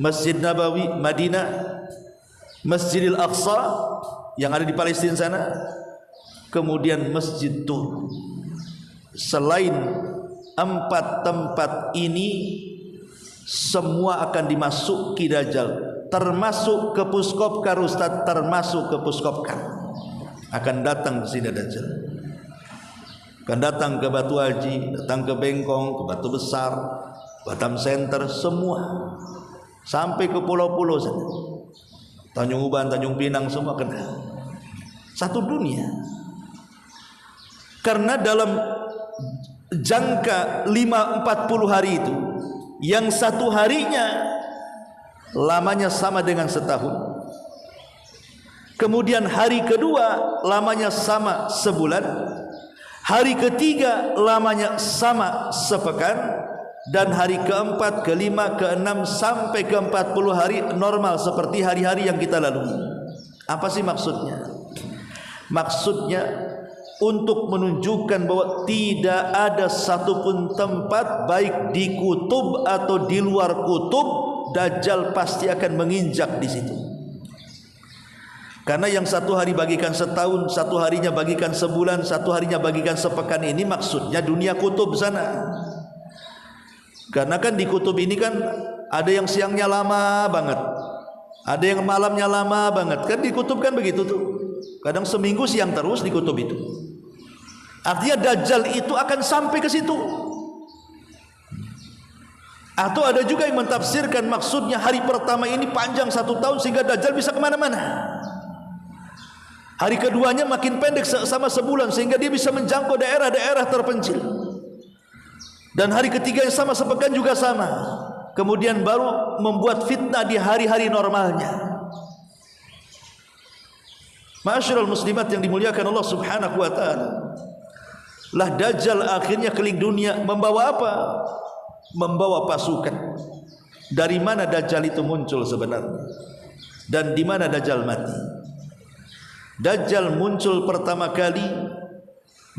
Masjid Nabawi Madinah, Masjidil Aqsa yang ada di Palestina sana, kemudian Masjid Tur. Selain 4 tempat ini, semua akan dimasuki Dajjal, termasuk ke Puskopkar Ustaz, termasuk ke Puskopkar. Akan datang ke sini Dajjal. Akan datang ke Batu Haji, datang ke Bengkong, ke Batu Besar, Batam Center, semua. Sampai ke pulau-pulau sana. Tanjung Uban, Tanjung Pinang, semua kena. Satu dunia. Karena dalam jangka 40 hari itu, yang 1 harinya lamanya sama dengan setahun, kemudian hari kedua lamanya sama sebulan, hari ketiga lamanya sama sepekan, dan hari keempat, kelima, keenam sampai ke-40 hari normal seperti hari-hari yang kita lalui. Apa sih maksudnya? Maksudnya untuk menunjukkan bahwa tidak ada satupun tempat, baik di kutub atau di luar kutub, Dajjal pasti akan menginjak di situ. Karena yang 1 hari bagikan setahun, 1 harinya bagikan sebulan, 1 harinya bagikan sepekan, ini maksudnya dunia kutub sana. Karena kan di kutub ini kan ada yang siangnya lama banget, ada yang malamnya lama banget. Kan di kutub kan begitu tuh. Kadang seminggu siang terus di kutub itu. Artinya Dajjal itu akan sampai ke situ. Atau ada juga yang mentafsirkan maksudnya hari pertama ini panjang 1 tahun sehingga Dajjal bisa kemana-mana. Hari keduanya makin pendek sama sebulan sehingga dia bisa menjangkau daerah-daerah terpencil. Dan hari ketiga yang sama sepekan juga sama. Kemudian baru membuat fitnah di hari-hari normalnya. Ma'asyiral muslimat yang dimuliakan Allah Subhanahu wa taala. Lah Dajjal akhirnya keliling dunia membawa apa? Membawa pasukan. Dari mana Dajjal itu muncul sebenarnya? Dan di mana Dajjal mati? Dajjal muncul pertama kali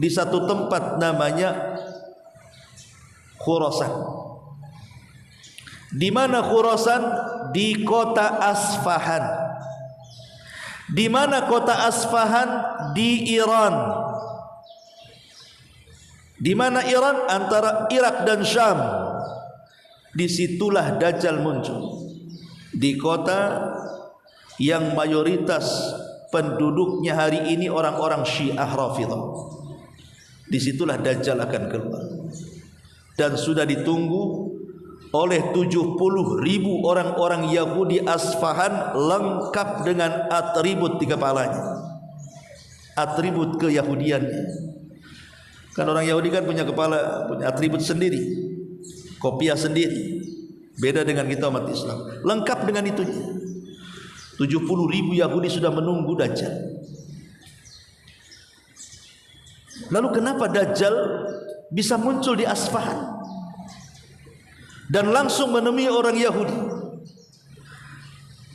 di satu tempat namanya Khurasan. Di mana Khurasan? Di kota Asfahan. Di mana kota Asfahan? Di Iran. Di mana Iran? Antara Irak dan Syam. Disitulah Dajjal muncul. Di kota yang mayoritas penduduknya hari ini orang-orang Syiah Rafidhah. Disitulah Dajjal akan keluar. Dan sudah ditunggu oleh 70.000 orang-orang Yahudi Asfahan, lengkap dengan atribut di kepalanya, atribut keyahudiannya. Kan orang Yahudi kan punya kepala, punya atribut sendiri, kopiah sendiri. Beda dengan kita umat Islam. Lengkap dengan itu. 70.000 Yahudi sudah menunggu Dajjal. Lalu kenapa Dajjal bisa muncul di Asfahan dan langsung menemui orang Yahudi?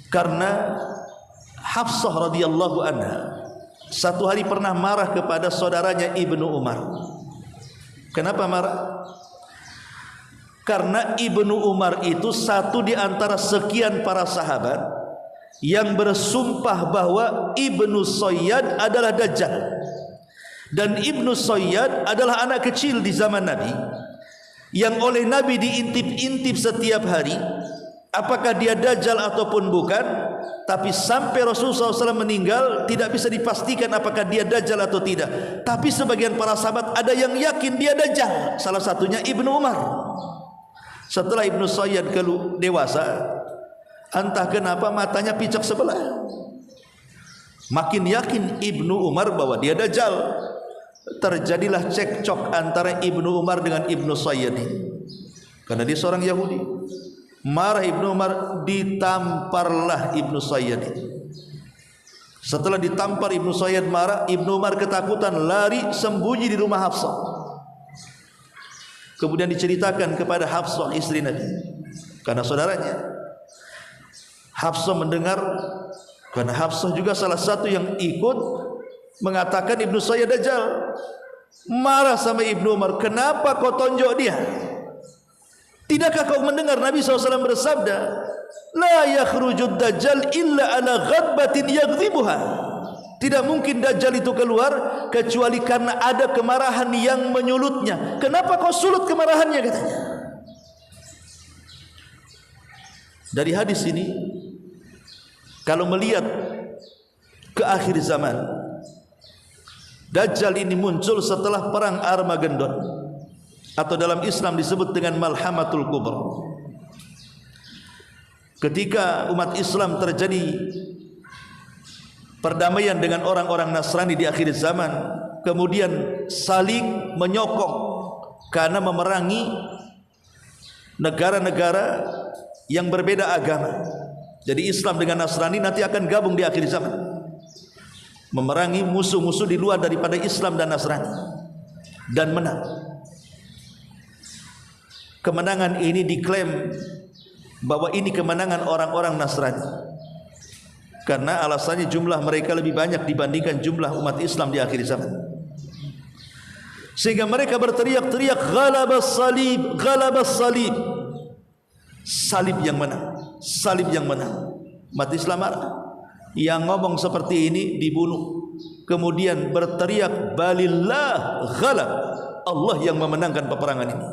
Karena Hafsah radhiyallahu anha satu hari pernah marah kepada saudaranya Ibnu Umar. Kenapa marah? Karena Ibnu Umar itu satu di antara sekian para sahabat yang bersumpah bahwa Ibnu Sayyad adalah Dajjal. Dan Ibnu Sayyad adalah anak kecil di zaman Nabi yang oleh Nabi diintip-intip setiap hari apakah dia Dajjal ataupun bukan. Tapi sampai Rasulullah SAW meninggal tidak bisa dipastikan apakah dia Dajjal atau tidak. Tapi sebagian para sahabat ada yang yakin dia Dajjal. Salah satunya Ibnu Umar. Setelah Ibnu Sayyad dewasa, entah kenapa matanya picak sebelah. Makin yakin Ibnu Umar bahwa dia Dajjal. Terjadilah cekcok antara Ibnu Umar dengan Ibnu Sayyad ini. Karena dia seorang Yahudi. Marah Ibnu Umar, ditamparlah Ibnu Sayyad ini. Setelah ditampar Ibnu Sayyad marah, Ibnu Umar ketakutan, lari sembunyi di rumah Hafsah. Kemudian diceritakan kepada Hafsah istri Nabi, karena saudaranya. Hafsah mendengar, karena Hafsah juga salah satu yang ikut mengatakan Ibnu Sayyad Dajjal. Marah sama Ibnu Umar, kenapa kau tonjok dia? Tidakkah kau mendengar Nabi SAW bersabda, la yakhrujud Dajjal illa ala ghadbatin yaghdibuha. Tidak mungkin Dajjal itu keluar kecuali karena ada kemarahan yang menyulutnya. Kenapa kau sulut kemarahannya, katanya. Dari hadis ini, kalau melihat ke akhir zaman, Dajjal ini muncul setelah perang Armageddon, atau dalam Islam disebut dengan Malhamatul Kubra. Ketika umat Islam terjadi perdamaian dengan orang-orang Nasrani di akhir zaman, kemudian saling menyokong karena memerangi negara-negara yang berbeda agama. Jadi Islam dengan Nasrani nanti akan gabung di akhir zaman, memerangi musuh-musuh di luar daripada Islam dan Nasrani, dan menang. Kemenangan ini diklaim bahwa ini kemenangan orang-orang Nasrani, karena alasannya jumlah mereka lebih banyak dibandingkan jumlah umat Islam di akhir zaman. Sehingga mereka berteriak-teriak, ghalabas salib, ghalabas salib. Salib yang menang, salib yang menang. Umat Islam marah. Yang ngomong seperti ini dibunuh. Kemudian berteriak, balillah ghalab. Allah yang memenangkan peperangan ini,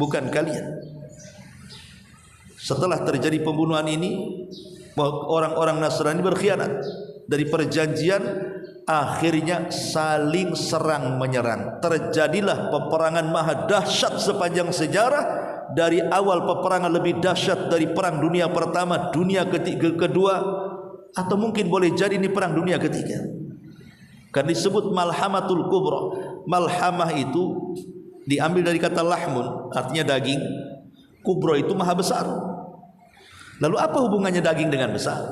bukan kalian. Setelah terjadi pembunuhan ini, orang-orang Nasrani berkhianat dari perjanjian, akhirnya saling serang menyerang. Terjadilah peperangan maha dahsyat sepanjang sejarah. Dari awal peperangan lebih dahsyat dari perang dunia pertama, dunia kedua, atau mungkin boleh jadi ini perang dunia ketiga. Karena disebut Malhamatul Kubra. Malhamah itu diambil dari kata lahmun, artinya daging. Kubra itu maha besar. Lalu apa hubungannya daging dengan besar?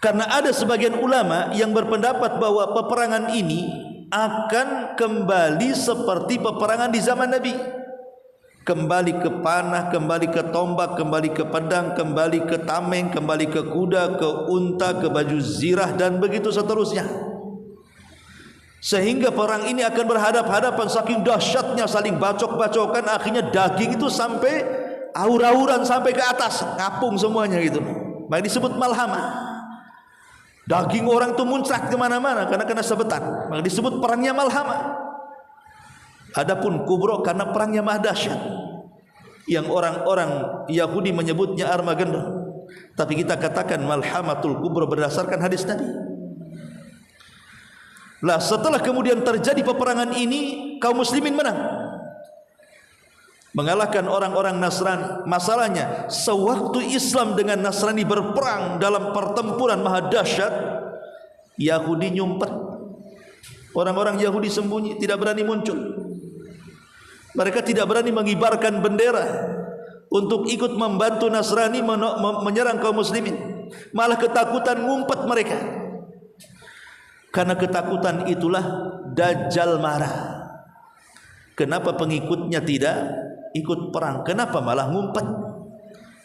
Karena ada sebagian ulama yang berpendapat bahwa peperangan ini akan kembali seperti peperangan di zaman Nabi. Kembali ke panah, kembali ke tombak, kembali ke pedang, kembali ke tameng, kembali ke kuda, ke unta, ke baju zirah, dan begitu seterusnya. Sehingga perang ini akan berhadap-hadapan, saking dahsyatnya saling bacok-bacokan, akhirnya daging itu sampai aur-auran sampai ke atas, ngapung semuanya gitu. Maka disebut malhamah. Daging orang itu muncrat kemana-mana karena kena sabetan, maka disebut perangnya malhamah. Adapun kubro karena perangnya maha dahsyat, yang orang-orang Yahudi menyebutnya Armageddon, tapi kita katakan Malhamatul Kubra berdasarkan hadis Nabi. Lah setelah kemudian terjadi peperangan ini, kaum muslimin menang, mengalahkan orang-orang Nasrani. Masalahnya sewaktu Islam dengan Nasrani berperang dalam pertempuran maha dahsyat, Yahudi nyumpet. Orang-orang Yahudi sembunyi, tidak berani muncul. Mereka tidak berani mengibarkan bendera untuk ikut membantu Nasrani menyerang kaum muslimin. Malah ketakutan ngumpet mereka. Karena ketakutan itulah Dajjal marah. Kenapa pengikutnya tidak ikut perang? Kenapa malah ngumpet?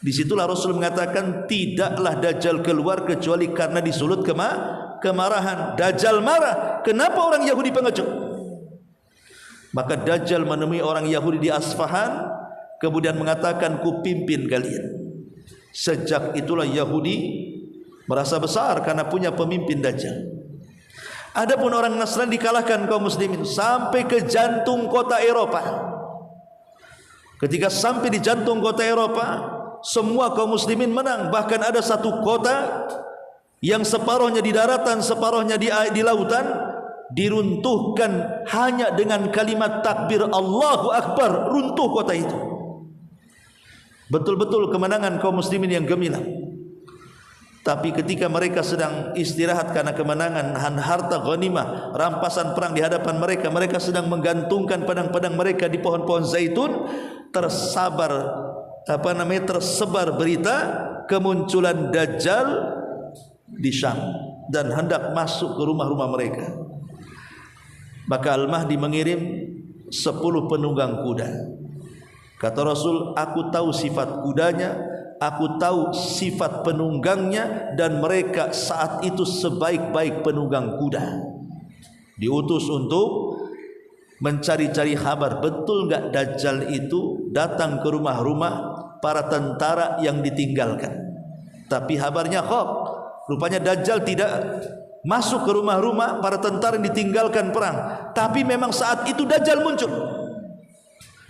Disitulah Rasul mengatakan tidaklah Dajjal keluar kecuali karena disulut kemarahan. Dajjal marah. Kenapa orang Yahudi pengecut? Maka Dajjal menemui orang Yahudi di Asfahan, kemudian mengatakan, ku pimpin kalian. Sejak itulah Yahudi merasa besar karena punya pemimpin Dajjal. Adapun orang Nasrani dikalahkan kaum muslimin sampai ke jantung kota Eropa. Ketika sampai di jantung kota Eropa, semua kaum muslimin menang. Bahkan ada satu kota yang separuhnya di daratan, separuhnya di lautan, diruntuhkan hanya dengan kalimat takbir Allahu Akbar. Runtuh kota itu. Betul-betul kemenangan kaum muslimin yang gemilang. Tapi ketika mereka sedang istirahat karena kemenangan, harta ghanimah, rampasan perang di hadapan mereka, mereka sedang menggantungkan pedang-pedang mereka di pohon-pohon zaitun, tersebar berita kemunculan Dajjal di Syam dan hendak masuk ke rumah-rumah mereka. Maka Al-Mahdi mengirim 10 penunggang kuda. Kata Rasul, aku tahu sifat kudanya, aku tahu sifat penunggangnya, dan mereka saat itu sebaik-baik penunggang kuda. Diutus untuk mencari-cari kabar, betul enggak Dajjal itu datang ke rumah-rumah para tentara yang ditinggalkan. Tapi kabarnya hoax. Rupanya Dajjal tidak masuk ke rumah-rumah para tentara yang ditinggalkan perang. Tapi memang saat itu Dajjal muncul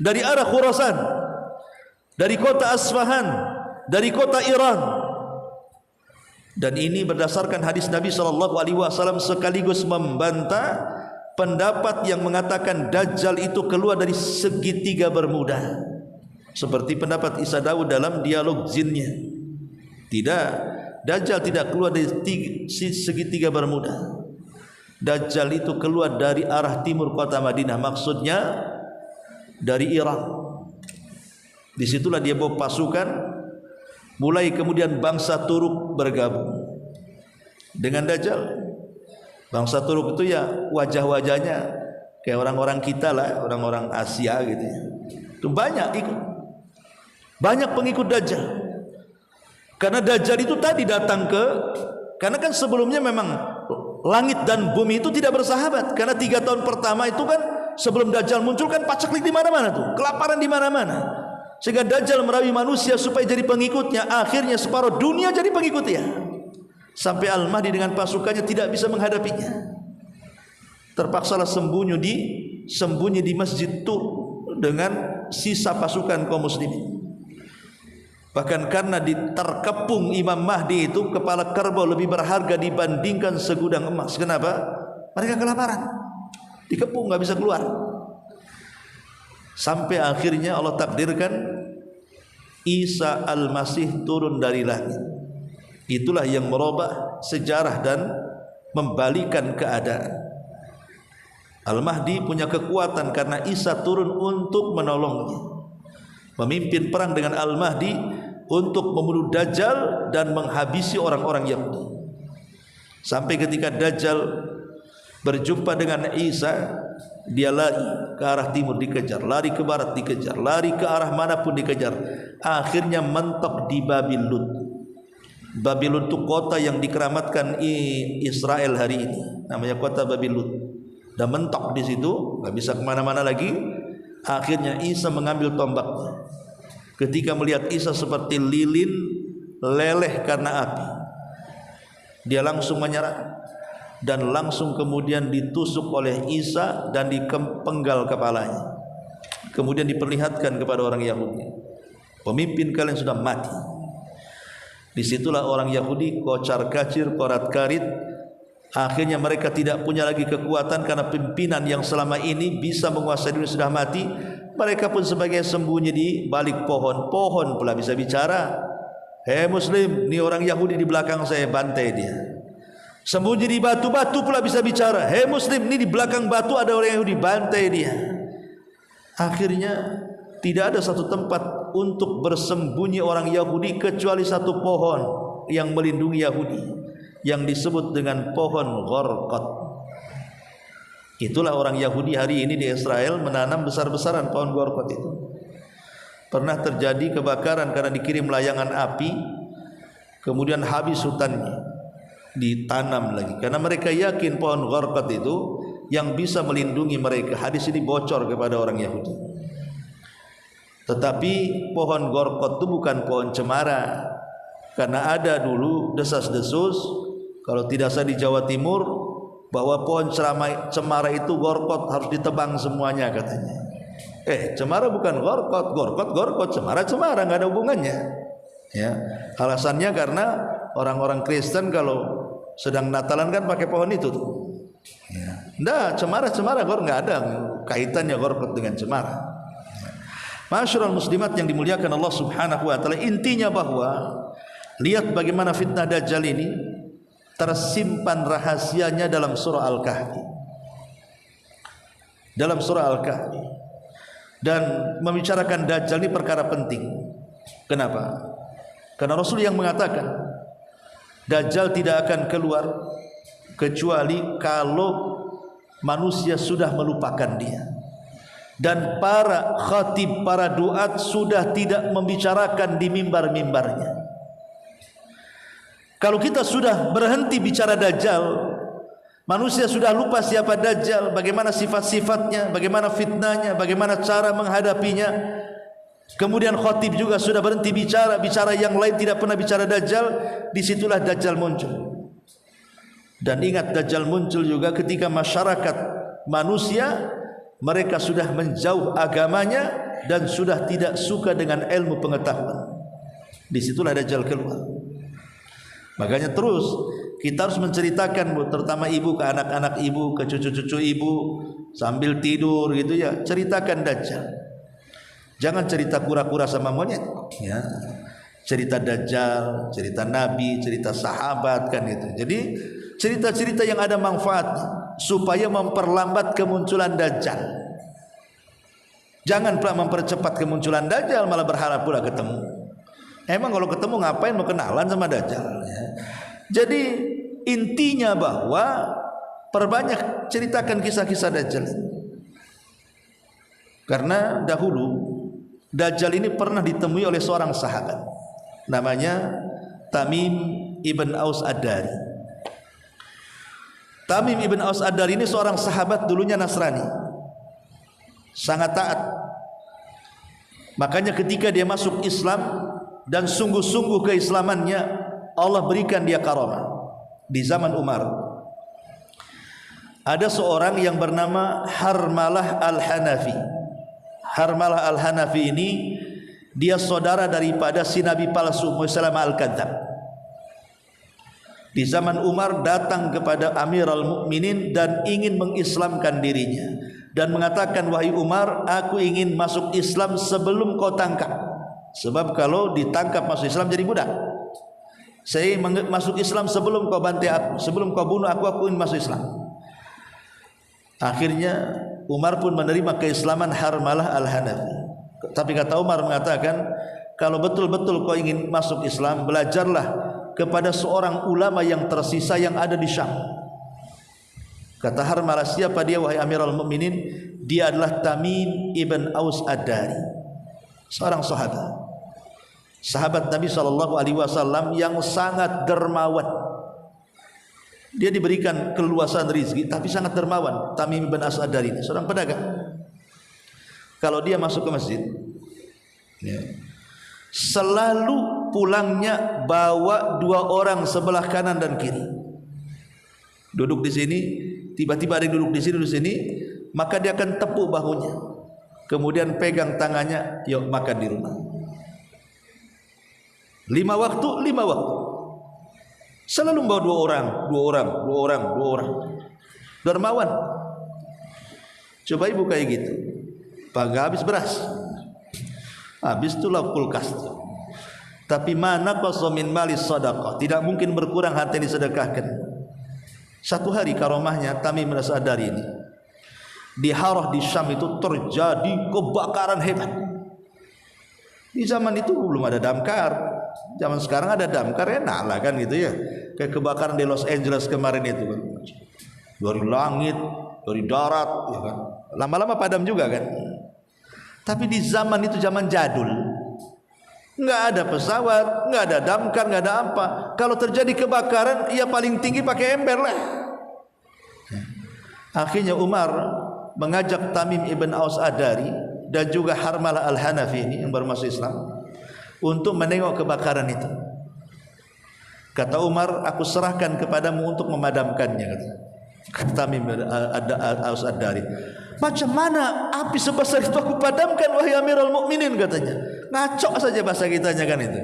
dari arah Khurasan, dari kota Asfahan, dari kota Iran. Dan ini berdasarkan hadis Nabi SAW sekaligus membantah pendapat yang mengatakan Dajjal itu keluar dari segitiga Bermuda, seperti pendapat Isa Daud dalam dialog jinnya. Tidak, Dajjal tidak keluar dari segitiga Bermuda. Dajjal itu keluar dari arah timur kota Madinah, maksudnya dari Irak. Disitulah dia bawa pasukan. Mulai kemudian bangsa Turuk bergabung dengan Dajjal. Bangsa Turuk itu ya wajah-wajahnya kayak orang-orang kita lah, orang-orang Asia gitu ya. Itu banyak ikut, banyak pengikut Dajjal. Karena Dajjal itu tadi datang karena kan sebelumnya memang langit dan bumi itu tidak bersahabat. Karena 3 tahun pertama itu kan sebelum Dajjal muncul kan paceklik di mana-mana tuh, kelaparan di mana-mana. Sehingga Dajjal merayu manusia supaya jadi pengikutnya. Akhirnya separuh dunia jadi pengikutnya. Sampai Al-Mahdi dengan pasukannya tidak bisa menghadapinya. Terpaksalah sembunyi di Masjid Tur dengan sisa pasukan kaum muslimin. Bahkan karena terkepung Imam Mahdi itu, kepala kerbau lebih berharga dibandingkan segudang emas. Kenapa? Mereka kelaparan, dikepung, nggak bisa keluar. Sampai akhirnya Allah takdirkan Isa Al-Masih turun dari langit. Itulah yang merubah sejarah dan membalikan keadaan. Al-Mahdi punya kekuatan karena Isa turun untuk menolongnya, memimpin perang dengan Al-Mahdi untuk membunuh Dajjal dan menghabisi orang-orang Yahudi. Sampai ketika Dajjal berjumpa dengan Isa, dia lari ke arah timur dikejar, lari ke barat dikejar, lari ke arah manapun dikejar. Akhirnya mentok di Babil Lut. Babil Lut itu kota yang dikeramatkan Israel hari ini, namanya kota Babil Lut. Dan mentok di situ, nggak bisa kemana-mana lagi. Akhirnya Isa mengambil tombaknya. Ketika melihat Isa seperti lilin leleh karena api, dia langsung menyerah. Dan langsung kemudian ditusuk oleh Isa dan dipenggal kepalanya. Kemudian diperlihatkan kepada orang Yahudi, pemimpin kalian sudah mati. Disitulah orang Yahudi kocar kacir, korat karit. Akhirnya mereka tidak punya lagi kekuatan karena pimpinan yang selama ini bisa menguasai dunia sudah mati. Mereka pun sebagai sembunyi di balik pohon. Pohon pula bisa bicara. Hei Muslim, ini orang Yahudi di belakang saya, bantai dia. Sembunyi di batu-batu pula bisa bicara. Hei Muslim, ini di belakang batu ada orang Yahudi, bantai dia. Akhirnya tidak ada satu tempat untuk bersembunyi orang Yahudi kecuali satu pohon yang melindungi Yahudi, yang disebut dengan pohon Gharqad. Itulah orang Yahudi hari ini di Israel menanam besar-besaran pohon Gharqad itu. Pernah terjadi kebakaran karena dikirim layangan api, kemudian habis hutannya, ditanam lagi karena mereka yakin pohon Gharqad itu yang bisa melindungi mereka. Hadis ini bocor kepada orang Yahudi. Tetapi pohon Gharqad itu bukan pohon cemara, karena ada dulu desas-desus, kalau tidak salah di Jawa Timur, bahwa pohon cemara itu Gharqad harus ditebang semuanya katanya. Cemara bukan Gharqad, Gharqad, cemara nggak ada hubungannya. Ya, alasannya karena orang-orang Kristen kalau sedang Natalan kan pakai pohon itu tuh. Ya. Nggak, cemara Gharqad nggak ada kaitannya Gharqad dengan cemara. Masyarul muslimat yang dimuliakan Allah Subhanahu wa taala, intinya bahwa lihat bagaimana fitnah Dajjal ini tersimpan rahasianya dalam surah Al-Kahfi. Dalam surah Al-Kahfi. Dan membicarakan Dajjal ini perkara penting. Kenapa? Karena Rasul yang mengatakan Dajjal tidak akan keluar kecuali kalau manusia sudah melupakan dia, dan para khatib, para duat sudah tidak membicarakan di mimbar-mimbarnya. Kalau kita sudah berhenti bicara Dajjal, manusia sudah lupa siapa Dajjal, bagaimana sifat-sifatnya, bagaimana fitnahnya, bagaimana cara menghadapinya. Kemudian khatib juga sudah berhenti bicara yang lain tidak pernah bicara Dajjal, disitulah Dajjal muncul. Dan ingat, Dajjal muncul juga ketika masyarakat manusia mereka sudah menjauh agamanya dan sudah tidak suka dengan ilmu pengetahuan. Disitulah Dajjal keluar. Makanya terus kita harus menceritakan, terutama ibu ke anak-anak ibu, ke cucu-cucu ibu, sambil tidur gitu ya, ceritakan Dajjal. Jangan cerita kura-kura sama monyet, ya. Cerita Dajjal, cerita Nabi, cerita sahabat kan itu. Jadi cerita-cerita yang ada manfaat supaya memperlambat kemunculan Dajjal. Jangan pula mempercepat kemunculan Dajjal, malah berharap pula ketemu. Emang kalau ketemu ngapain mau kenalan sama Dajjal, ya. Jadi intinya bahwa perbanyak ceritakan kisah-kisah Dajjal. Karena dahulu Dajjal ini pernah ditemui oleh seorang sahabat, namanya Tamim ibn Aus Ad-Dari. Tamim ibn Aus Ad-Dari ini seorang sahabat dulunya Nasrani, sangat taat. Makanya ketika dia masuk Islam dan sungguh-sungguh keislamannya, Allah berikan dia karamah. Di zaman Umar ada seorang yang bernama Harmalah Al-Hanafi. Harmalah Al-Hanafi ini dia saudara daripada si Nabi palsu Musailamah Al-Kadzab. Di zaman Umar datang kepada Amirul Mukminin dan ingin mengislamkan dirinya dan mengatakan, wahai Umar, aku ingin masuk Islam sebelum kau tangkap. Sebab kalau ditangkap masuk Islam jadi budak. Saya masuk Islam sebelum kau bantai aku, sebelum kau bunuh aku ingin masuk Islam. Akhirnya Umar pun menerima keislaman Harmalah Al-Hanafi. Tapi kata Umar mengatakan, kalau betul-betul kau ingin masuk Islam, belajarlah kepada seorang ulama yang tersisa yang ada di Syam. Kata Harmalah, siapa dia wahai Amirul Mukminin? Dia adalah Tamim ibn Aus Ad-Dari, seorang sahabat Nabi SAW yang sangat dermawan. Dia diberikan keluasan rizki tapi sangat dermawan. Tamim ibn Aus Ad-Dari ini seorang pedagang. Kalau dia masuk ke masjid, ya, selalu pulangnya bawa 2 orang sebelah kanan dan kiri. Duduk di sini, tiba-tiba ada yang duduk di sini, maka dia akan tepuk bahunya, kemudian pegang tangannya, yuk makan di rumah. 5 waktu. Selalu membawa 2 orang. Dermawan. Coba ibu kayak gitu, pagi habis beras, habis itulah kulkas. Tapi mana qasamin malis sadaqah, tidak mungkin berkurang harta yang disedekahkan. Satu hari karomahnya Tamim bin Aus Ad-Dari ini di Harah di Syam itu terjadi kebakaran hebat. Di zaman itu belum ada damkar. Zaman sekarang ada damkar, enak lah kan gitu ya. Kayak kebakaran di Los Angeles kemarin itu kan. Dari langit, dari darat, ya kan. Lama-lama padam juga kan. Tapi di zaman itu zaman jadul, nggak ada pesawat, nggak ada damkar, nggak ada apa. Kalau terjadi kebakaran, ya paling tinggi pakai ember lah. Akhirnya Umar mengajak Tamim ibn Aus Ad-Dari dan juga Harmalah al-Hanafi ini yang baru masuk Islam untuk menengok kebakaran itu. Kata Umar, aku serahkan kepadamu untuk memadamkannya. Kata Tamim Aus Ad-Dari, macam mana api sebesar itu aku padamkan wahai Amirul Mukminin, katanya. Ngaco saja bahasa kitanya kan itu.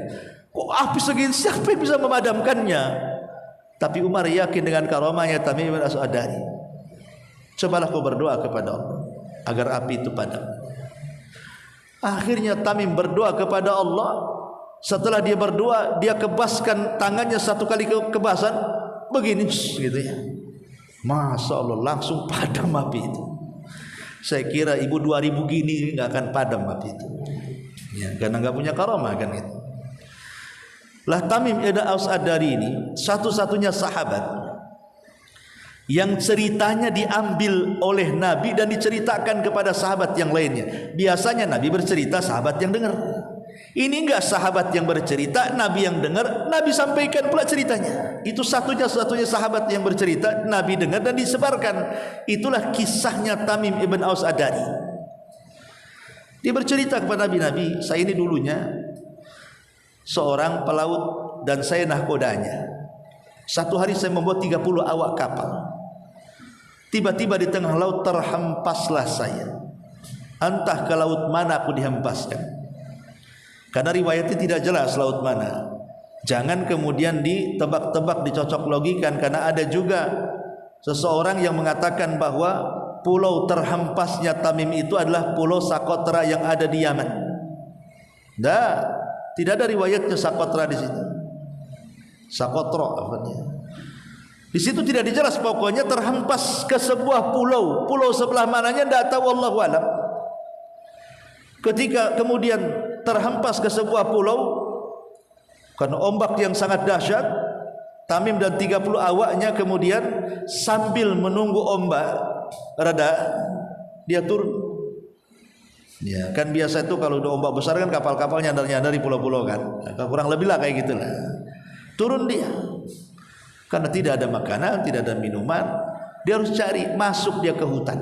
Kok api segini, siapa yang bisa memadamkannya? Tapi Umar yakin dengan karamahnya Tamim bin Aus Ad-Dari. Cobalah kau berdoa kepada Allah agar api itu padam. Akhirnya Tamim berdoa kepada Allah. Setelah dia berdoa, dia kebaskan tangannya satu kali kebasan begini gitu ya. Masya Allah, langsung padam api itu. Saya kira ibu 2000 gini nggak akan padam api itu ya, karena nggak punya karamah kan itu. Lah Tamim ibn Aus Ad-Dari ini satu-satunya sahabat yang ceritanya diambil oleh Nabi dan diceritakan kepada sahabat yang lainnya. Biasanya Nabi bercerita, sahabat yang dengar. Ini enggak sahabat yang bercerita, Nabi yang dengar, Nabi sampaikan pula ceritanya. Itu satunya-satunya sahabat yang bercerita, Nabi dengar dan disebarkan. Itulah kisahnya Tamim ibn Aus Ad-Dari. Dia bercerita kepada Nabi, saya ini dulunya seorang pelaut dan saya nahkodanya. Satu hari saya membuat 30 awak kapal. Tiba-tiba di tengah laut terhempaslah saya. Entah ke laut mana aku dihempaskan. Karena riwayatnya tidak jelas laut mana. Jangan kemudian ditebak-tebak, dicocok logikan, karena ada juga seseorang yang mengatakan bahwa pulau terhempasnya Tamim itu adalah pulau Sakotra yang ada di Yaman. Tidak ada riwayatnya Sakotra di situ. Sakotro apanya? Di situ tidak dijelas, pokoknya terhempas ke sebuah pulau. Pulau sebelah mananya tidak tahu, wallahu alam. Ketika kemudian terhempas ke sebuah pulau karena ombak yang sangat dahsyat, Tamim dan 30 awaknya kemudian sambil menunggu ombak reda, dia turun. Ya, kan biasa itu kalau udah ombak besar kan kapal-kapal nyandar-nyandar di pulau-pulau kan. Kurang lebih lah kayak gitulah. Turun dia. Karena tidak ada makanan, tidak ada minuman, dia harus cari, masuk dia ke hutan.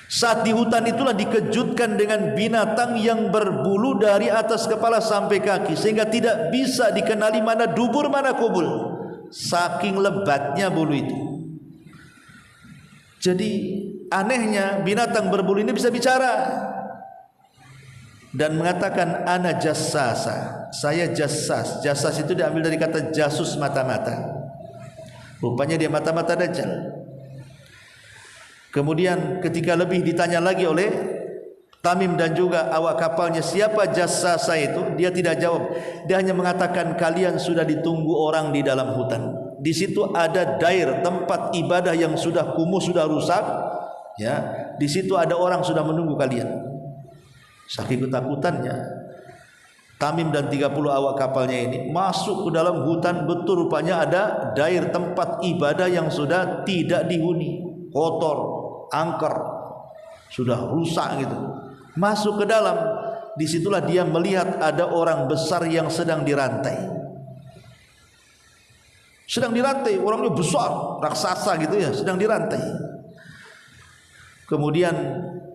Saat di hutan itulah dikejutkan dengan binatang yang berbulu dari atas kepala sampai kaki, sehingga tidak bisa dikenali mana dubur mana kubul, saking lebatnya bulu itu. Jadi anehnya binatang berbulu ini bisa bicara dan mengatakan ana jassasa, saya jassas. Jassas itu diambil dari kata jasus, mata-mata. Rupanya dia mata-mata Dajjal. Kemudian ketika lebih ditanya lagi oleh Tamim dan juga awak kapalnya, siapa jassasa itu? Dia tidak jawab. Dia hanya mengatakan, kalian sudah ditunggu orang di dalam hutan. Di situ ada dair, tempat ibadah yang sudah kumuh, sudah rusak. Ya, di situ ada orang sudah menunggu kalian. Saking ketakutannya, Tamim dan 30 awak kapalnya ini masuk ke dalam hutan. Betul, rupanya ada dair, tempat ibadah yang sudah tidak dihuni, kotor, angker, sudah rusak gitu. Masuk ke dalam, disitulah dia melihat ada orang besar yang sedang dirantai. Sedang dirantai, orangnya besar, raksasa gitu ya, sedang dirantai. Kemudian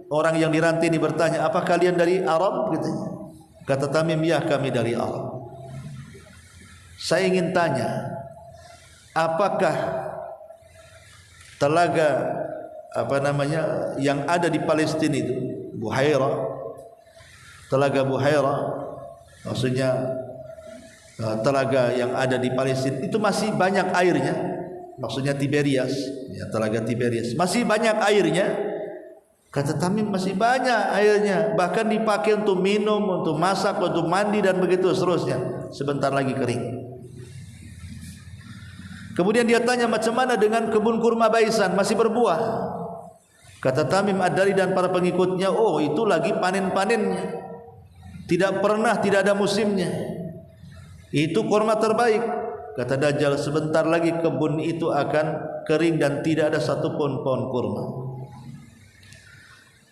orang yang dirantai ini bertanya, apa kalian dari Arab? Katanya. Kata Tamim, ya kami dari Arab. Saya ingin tanya, apakah telaga yang ada di Palestina itu, Buhaira, telaga Buhaira, maksudnya telaga yang ada di Palestina itu masih banyak airnya, maksudnya Tiberias, ya, telaga Tiberias masih banyak airnya. Kata Tamim, masih banyak airnya, bahkan dipakai untuk minum, untuk masak, untuk mandi dan begitu seterusnya. Sebentar lagi kering. Kemudian dia tanya, macam mana dengan kebun kurma Baisan, masih berbuah? Kata Tamim Ad-Dari dan para pengikutnya, oh itu lagi panen-panennya. tidak pernah tidak ada musimnya. Itu kurma terbaik. Kata Dajjal, sebentar lagi kebun itu akan kering dan tidak ada satupun pohon kurma.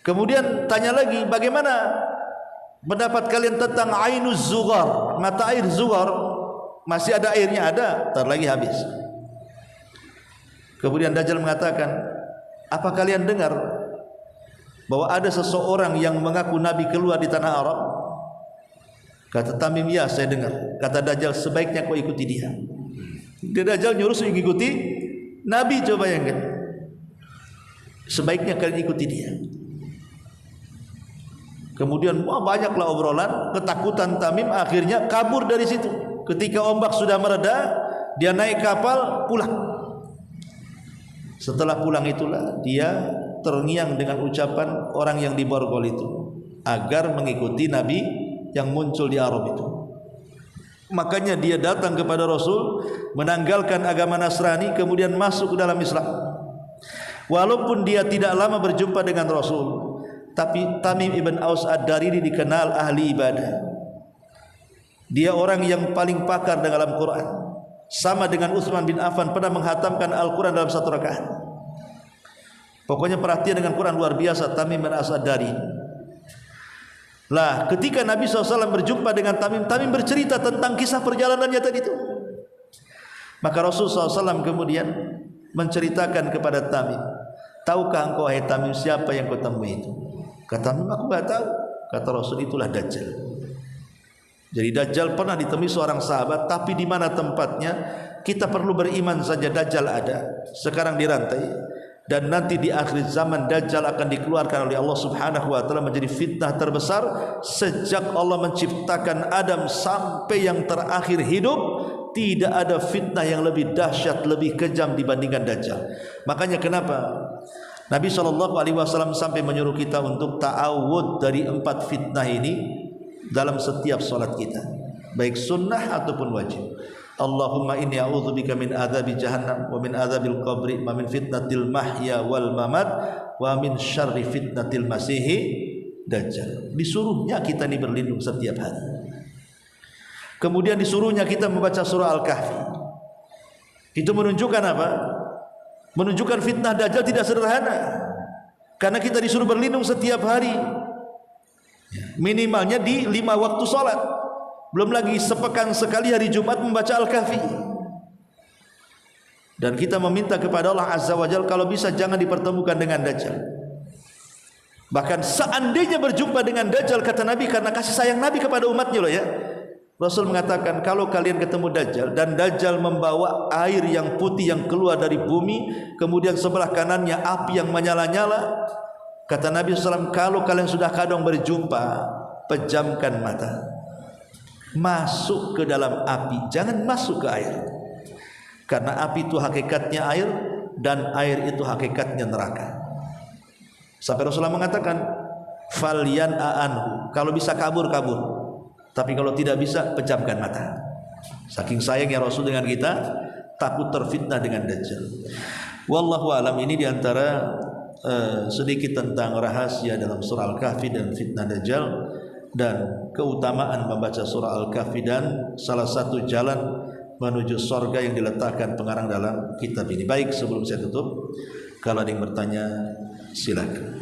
Kemudian tanya lagi, bagaimana pendapat kalian tentang ainuz zughar, mata air zughar? Masih ada airnya? Ada, ntar lagi habis. Kemudian Dajjal mengatakan, apa kalian dengar bahwa ada seseorang yang mengaku Nabi keluar di tanah Arab? Kata Tamim, ya saya dengar. Kata Dajjal, sebaiknya kau ikuti dia. Dajjal nyuruh mengikuti Nabi, coba yang kan? Sebaiknya kalian ikuti dia. Kemudian banyaklah obrolan, ketakutan Tamim, akhirnya kabur dari situ. Ketika ombak sudah mereda, dia naik kapal pulang. Setelah pulang itulah dia terngiang dengan ucapan orang yang di Borgol itu, agar mengikuti Nabi yang muncul di Arab itu. Makanya dia datang kepada Rasul, menanggalkan agama Nasrani, kemudian masuk ke dalam Islam. Walaupun dia tidak lama berjumpa dengan Rasul, tapi Tamim ibn Aus ad-Dariri dikenal ahli ibadah. Dia orang yang paling pakar dalam Quran. Sama dengan Utsman bin Affan pernah menghatamkan Al-Quran dalam satu rakaat. Pokoknya perhatian dengan Quran luar biasa Tamim bin Aus ad-Dariri. Lah, ketika Nabi SAW berjumpa dengan Tamim, Tamim bercerita tentang kisah perjalanannya tadi itu. Maka Rasul SAW kemudian menceritakan kepada Tamim, tahukah engkau wahai Tamim siapa yang kau temui itu? Kata Tamim, aku enggak tahu. Kata Rasul, itulah Dajjal. Jadi Dajjal pernah ditemui seorang sahabat, tapi di mana tempatnya kita perlu beriman saja. Dajjal ada, sekarang dirantai, dan nanti di akhir zaman Dajjal akan dikeluarkan oleh Allah Subhanahu wa taala menjadi fitnah terbesar sejak Allah menciptakan Adam sampai yang terakhir hidup. Tidak ada fitnah yang lebih dahsyat, lebih kejam dibandingkan Dajjal. Makanya kenapa Nabi SAW sampai menyuruh kita untuk ta'awud dari 4 fitnah ini dalam setiap salat kita, baik sunnah ataupun wajib. Allahumma inni a'udzubika min adzabi jahannam wa min adzabil qabri wa min fitnatil mahya wal mamat wa min syarri fitnatil masihi dajjal. Disuruhnya kita ini berlindung setiap hari. Kemudian disuruhnya kita membaca surah Al-Kahfi. Itu menunjukkan apa? Menunjukkan fitnah dajjal tidak sederhana. Karena kita disuruh berlindung setiap hari. Minimalnya di 5 waktu salat. Belum lagi sepekan sekali hari Jumat membaca Al-Kahfi. Dan kita meminta kepada Allah Azza wa Jalla kalau bisa jangan dipertemukan dengan Dajjal. Bahkan seandainya berjumpa dengan Dajjal, kata Nabi, karena kasih sayang Nabi kepada umatnya loh ya, Rasul mengatakan kalau kalian ketemu Dajjal dan Dajjal membawa air yang putih yang keluar dari bumi, kemudian sebelah kanannya api yang menyala-nyala, kata Nabi SAW, kalau kalian sudah kadang berjumpa, pejamkan mata, masuk ke dalam api, jangan masuk ke air. Karena api itu hakikatnya air, dan air itu hakikatnya neraka. Sampai Rasulullah mengatakan, falyan aanhu, kalau bisa kabur, kabur. Tapi kalau tidak bisa, pejamkan mata. Saking sayangnya Rasul dengan kita, takut terfitnah dengan Dajjal. Wallahu alam, ini diantara sedikit tentang rahasia dalam surah Al-Kahfi dan fitnah Dajjal dan keutamaan membaca surah Al-Kahfi dan salah satu jalan menuju surga yang diletakkan pengarang dalam kitab ini. Baik, sebelum saya tutup, kalau ada yang bertanya silakan.